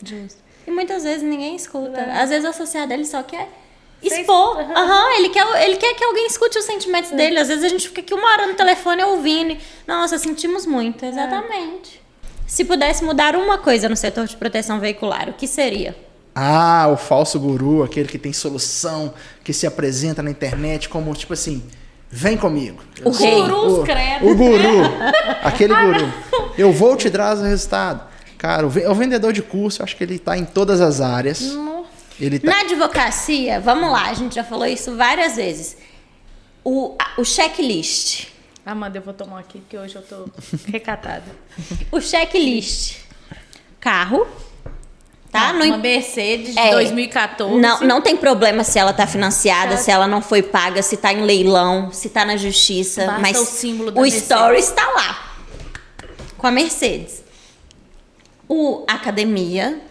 Justo. E muitas vezes ninguém escuta. É. Às vezes o associado ele só quer expor. Ele quer que alguém escute os sentimentos dele. Às vezes a gente fica aqui 1 hora no telefone ouvindo. Nossa, sentimos muito. Exatamente. Se pudesse mudar uma coisa no setor de proteção veicular, o que seria? Ah, o falso guru, aquele que tem solução, que se apresenta na internet como, tipo assim, vem comigo. O rei. Gurus, credo. O guru, aquele guru. Eu vou te dar o resultado. Cara, o vendedor de curso, eu acho que ele tá em todas as áreas. Ele tá... Na advocacia, vamos lá, a gente já falou isso várias vezes. O checklist. Amanda, eu vou tomar aqui, porque hoje eu tô recatada. O checklist. Carro. Tá? Uma Mercedes de 2014. Não tem problema se ela tá financiada, se ela não foi paga, se tá em leilão, se tá na justiça. Basta mas o símbolo da o Mercedes. Stories tá lá. Com a Mercedes. Academia.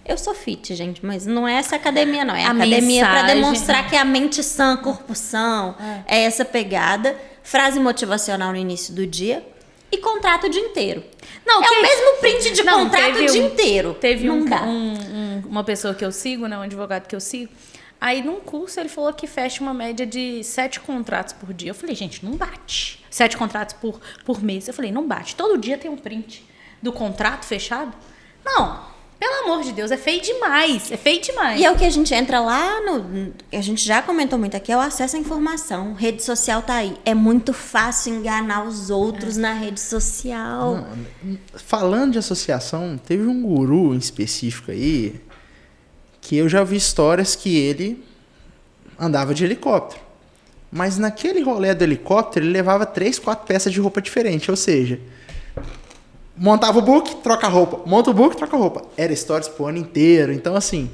Eu sou fit, gente, mas não é essa academia, não. É a academia para mensagem. demonstrar que é a mente sã, corpo são. É essa pegada. Frase motivacional no início do dia. E contrato o dia inteiro. Não, o mesmo print de Não, contrato o dia inteiro. Teve Não dá. uma pessoa que eu sigo, né, um advogado que eu sigo. Aí, num curso, ele falou que fecha uma média de 7 contratos por dia. Eu falei, gente, não bate. 7 contratos por mês. Eu falei, não bate. Todo dia tem um print do contrato fechado? Não. Pelo amor de Deus, é feio demais. É feio demais. E é o que a gente entra lá no... A gente já comentou muito aqui, é o acesso à informação. Rede social tá aí. É muito fácil enganar os outros na rede social. Falando de associação, teve um guru em específico aí que eu já vi histórias que ele andava de helicóptero. Mas naquele rolê do helicóptero, ele levava 3, 4 peças de roupa diferente. Ou seja, montava o book, troca a roupa. Monta o book, troca a roupa. Era stories pro ano inteiro. Então, assim...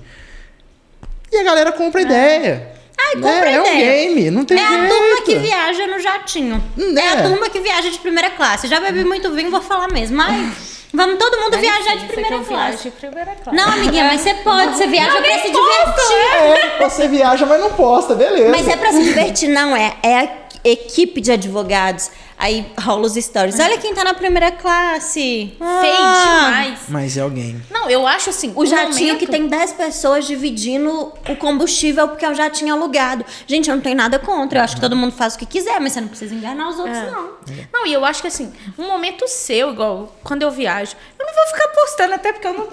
E a galera compra ideia. Ai, compra É um game, não tem jeito. É a turma que viaja no jatinho. É a turma que viaja de primeira classe. Já bebi muito vinho, vou falar mesmo. Ai, vamos todo mundo viajar de primeira classe. Não, amiguinha, mas você pode. Você viaja pra se divertir. Você viaja, mas não posta, beleza. Mas é pra se divertir, não é? É a equipe de advogados. Aí rola os stories. Olha quem tá na primeira classe. Feio demais. Mas é alguém. Não, eu acho assim... O jatinho que tem 10 pessoas dividindo o combustível porque é o jatinho alugado. Gente, eu não tenho nada contra. Eu acho que todo mundo faz o que quiser, mas você não precisa enganar os outros, não. Não, e eu acho que assim, um momento seu, igual quando eu viajo, eu não vou ficar postando, até porque eu não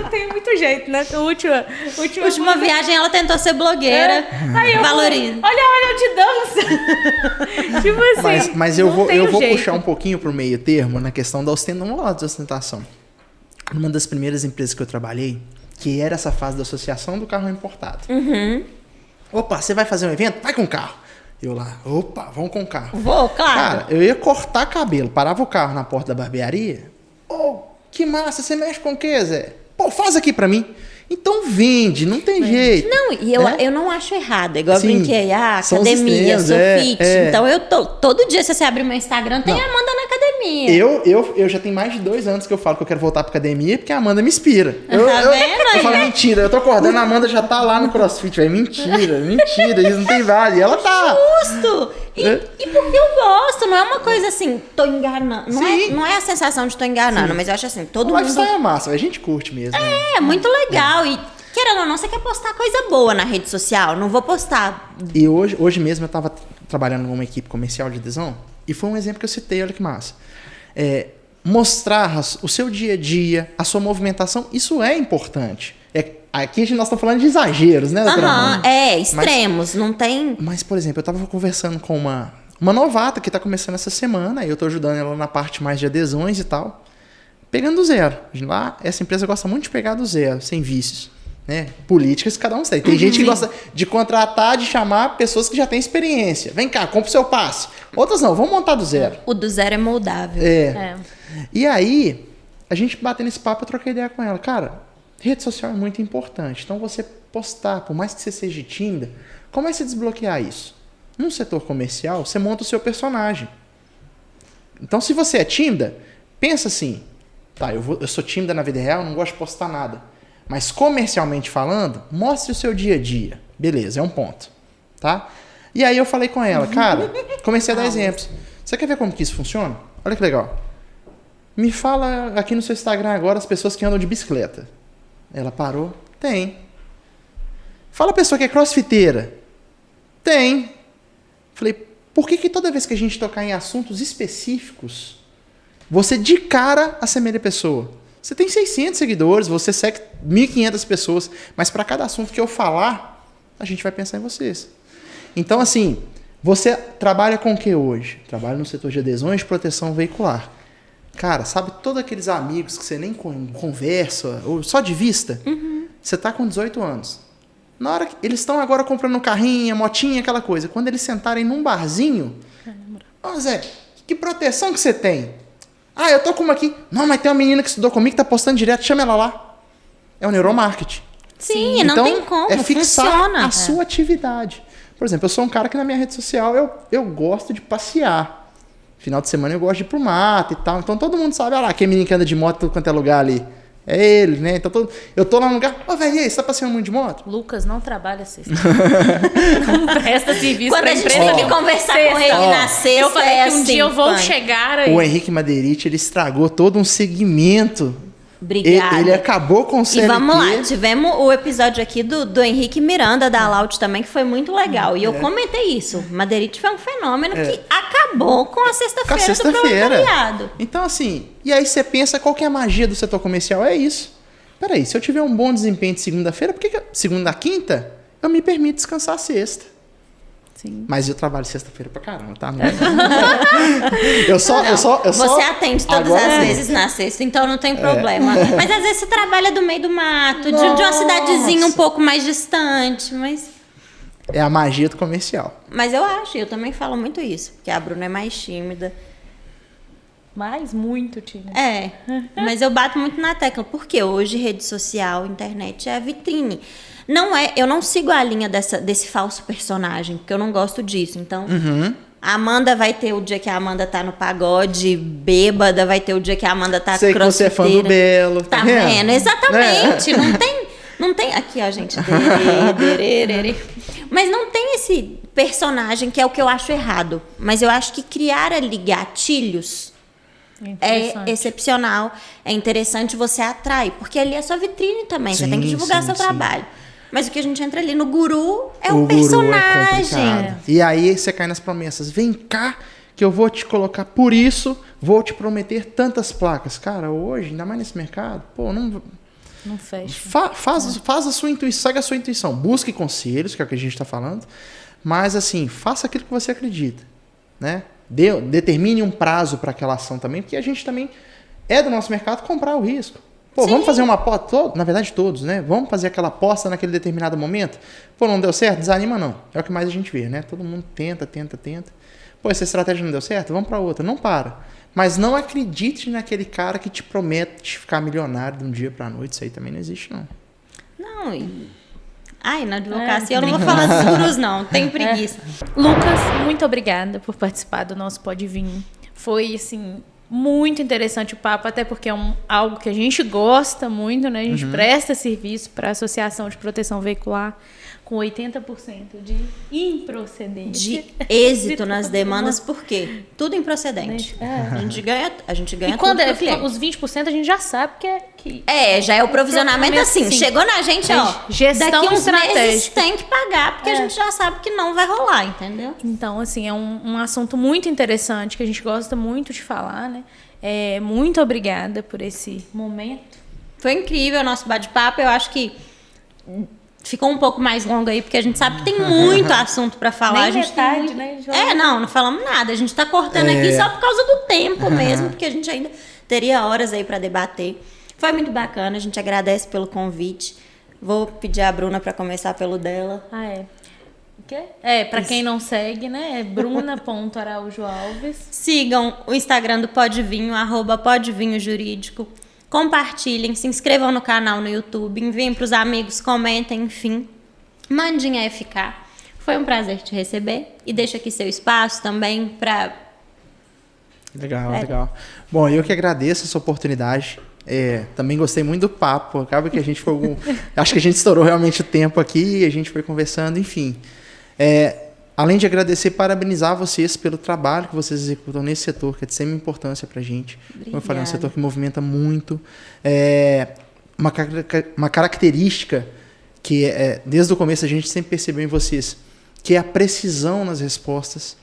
tenho muito jeito, né? A Última viagem ela tentou ser blogueira. Aí eu Valoriza. Olha de dança. Tipo assim. Mas eu vou jeito. puxar um pouquinho pro meio termo na questão da ostentação. Vamos falar de ostentação. Numa das primeiras empresas que eu trabalhei, que era essa fase da associação do carro importado. Opa, você vai fazer um evento? Vai com o carro. Eu lá, opa, vamos com o carro. Vou, claro. Cara, eu ia cortar cabelo, parava o carro na porta da barbearia. Que massa, você mexe com o quê, Zé? Pô, faz aqui pra mim. Então vende, não tem jeito. Não, e eu não acho errado. Igual Sim, eu brinquei, são os academia, extremos, sou fit. Então eu todo dia, se você abrir meu Instagram, tem Não. a Amanda na academia. Eu já tenho mais de 2 anos que eu falo que eu quero voltar pra academia porque a Amanda me inspira. Tá vendo? Eu falo, mentira, eu tô acordando, a Amanda já tá lá no CrossFit, velho. Mentira, isso não tem vale. Ela tá. Justo! E porque eu gosto, não é uma coisa assim, tô enganando. Não é a sensação de tô enganando, mas eu acho assim, todo O mundo... lifestyle é massa, a gente curte mesmo. Né? É muito legal. E querendo ou não, você quer postar coisa boa na rede social. Não vou postar. E hoje mesmo eu tava trabalhando numa equipe comercial de adesão e foi um exemplo que eu citei, olha que massa. Mostrar o seu dia a dia, a sua movimentação, isso é importante. Aqui nós estamos falando de exageros, né, doutora Amanda? Extremos, não tem... Mas, por exemplo, eu estava conversando com uma novata que está começando essa semana, e eu estou ajudando ela na parte mais de adesões e tal, pegando do zero. Lá, essa empresa gosta muito de pegar do zero, sem vícios. Né? Políticas cada um tem. Tem gente que gosta de contratar, de chamar pessoas que já têm experiência. Vem cá, compra o seu passe. Outras não, vamos montar do zero. O do zero é moldável. E aí, a gente batendo esse papo, eu troquei ideia com ela. Cara, rede social é muito importante. Então, você postar, por mais que você seja tímida, comece a desbloquear isso. Num setor comercial, você monta o seu personagem. Então, se você é tímida, pensa assim, tá, eu sou tímida na vida real, não gosto de postar nada. Mas comercialmente falando, mostre o seu dia a dia. Beleza, é um ponto. Tá? E aí eu falei com ela, cara, comecei a dar exemplos. Você quer ver como que isso funciona? Olha que legal. Me fala aqui no seu Instagram agora as pessoas que andam de bicicleta. Ela parou. Tem. Fala a pessoa que é crossfiteira. Tem. Falei, por que toda vez que a gente tocar em assuntos específicos, você de cara assemelha a pessoa? Você tem 600 seguidores, você segue 1.500 pessoas, mas para cada assunto que eu falar, a gente vai pensar em vocês. Então, assim, você trabalha com o que hoje? Trabalha no setor de adesões de proteção veicular. Cara, sabe todos aqueles amigos que você nem conversa, ou só de vista? Você tá com 18 anos. Na hora que eles estão agora comprando um carrinho, motinha, aquela coisa. Quando eles sentarem num barzinho, Zé, que proteção que você tem? Eu tô com uma aqui. Não, mas tem uma menina que estudou comigo que tá postando direto, chama ela lá. É o neuromarketing. Sim, então, não tem como, é fixar funciona. a sua atividade. Por exemplo, eu sou um cara que na minha rede social eu gosto de passear. Final de semana eu gosto de ir pro mato e tal. Então todo mundo sabe, olha lá, aquele menino que anda de moto tudo quanto é lugar ali. É ele, né? Então eu tô lá no lugar, velho, e aí, você tá passeando muito de moto? Lucas não trabalha sexta. Não presta serviço Quando pra a gente empresa. tem que conversar com ele na sexta, eu falei que um assim, dia eu vou pai. chegar aí. O Henrique Maderite, ele estragou todo um segmento. Obrigada. Ele acabou com o CLT. E vamos lá, tivemos o episódio aqui do Henrique Miranda, da Laut também, que foi muito legal. E eu comentei isso. Madeirite foi um fenômeno que acabou com a sexta-feira do proletariado. Então, assim, e aí você pensa, qual que é a magia do setor comercial? É isso. peraí, se eu tiver um bom desempenho de segunda-feira, por que segunda a quinta, eu me permito descansar sexta? Sim. Mas eu trabalho sexta-feira pra caramba, tá? Você atende todas as vezes na sexta, então não tem problema. Mas às vezes você trabalha do meio do mato, de uma cidadezinha um pouco mais distante, mas... É a magia do comercial. Mas eu também falo muito isso, porque a Bruna é mais tímida. Mas muito tímida. Mas eu bato muito na tecla, porque hoje rede social, internet é a vitrine. Eu não sigo a linha desse falso personagem, porque eu não gosto disso. Então, a Amanda vai ter o dia que a Amanda tá no pagode bêbada, vai ter o dia que a Amanda tá crossfiteira. Sei que você é fã do Belo. Tá vendo? Exatamente. Não tem... Aqui, ó, gente. Mas não tem esse personagem que é o que eu acho errado. Mas eu acho que criar ali gatilhos é excepcional. É interessante, você atrai. Porque ali é sua vitrine também. Você tem que divulgar seu trabalho. Mas o que a gente entra ali no guru é o personagem. E aí você cai nas promessas. Vem cá que eu vou te colocar por isso, vou te prometer tantas placas. Cara, hoje, ainda mais nesse mercado, não fecha. Faz a sua intuição, segue a sua intuição. Busque conselhos, que é o que a gente está falando. Mas, assim, faça aquilo que você acredita. Né? Determine um prazo para aquela ação também, porque a gente também é do nosso mercado comprar o risco. Vamos fazer uma aposta, na verdade todos, né? Vamos fazer aquela aposta naquele determinado momento. Não deu certo? Desanima não. É o que mais a gente vê, né? Todo mundo tenta. Essa estratégia não deu certo? Vamos para outra. Não para. Mas não acredite naquele cara que te promete ficar milionário de um dia para a noite. Isso aí também não existe, não. Na advocacia eu não vou falar de seguros, não. Tem preguiça. Lucas, muito obrigada por participar do nosso Pode Vinho. Foi, assim, muito interessante o papo, até porque é algo que a gente gosta muito, né? A gente presta serviço para a Associação de Proteção Veicular, com 80% de improcedência. De êxito nas demandas, por quê? Tudo improcedente. A gente ganha e quando tudo pro cliente. Os 20% a gente já sabe que já é o provisionamento assim. Chegou na gente, gestão daqui uns estratégica. meses tem que pagar, porque a gente já sabe que não vai rolar, entendeu? Então, assim, é um assunto muito interessante, que a gente gosta muito de falar, né? Muito obrigada por esse momento. Foi incrível o nosso bate-papo. Eu acho que ficou um pouco mais longo aí, porque a gente sabe que tem muito assunto para falar. Nem metade, né? Não falamos nada. A gente tá cortando aqui só por causa do tempo mesmo, porque a gente ainda teria horas aí para debater. Foi muito bacana, a gente agradece pelo convite. Vou pedir a Bruna para começar pelo dela. O quê? Para quem não segue, né? É bruna.araújoalves. Sigam o Instagram do Pode Vinho, @podvinhojurídico. Compartilhem, se inscrevam no canal no YouTube, enviem para os amigos, comentem, enfim. Mandem a FK. Foi um prazer te receber. E deixa aqui seu espaço também para... Legal. Bom, eu que agradeço essa oportunidade. Também gostei muito do papo. Acaba que a gente foi... Acho que a gente estourou realmente o tempo aqui, a gente foi conversando, enfim. Além de agradecer, parabenizar vocês pelo trabalho que vocês executam nesse setor, que é de extrema importância para a gente. Obrigada. Como eu falei, é um setor que movimenta muito. Uma característica que, desde o começo, a gente sempre percebeu em vocês, que é a precisão nas respostas.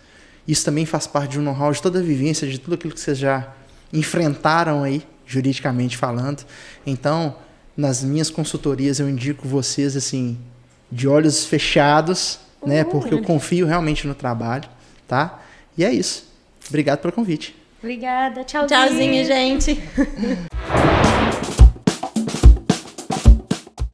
Isso também faz parte de um know-how, de toda a vivência, de tudo aquilo que vocês já enfrentaram aí, juridicamente falando. Então, nas minhas consultorias, eu indico vocês, assim, de olhos fechados, né? Porque eu confio realmente no trabalho, tá? E é isso. Obrigado pelo convite. Obrigada. Tchauzinho. Tchauzinho, gente.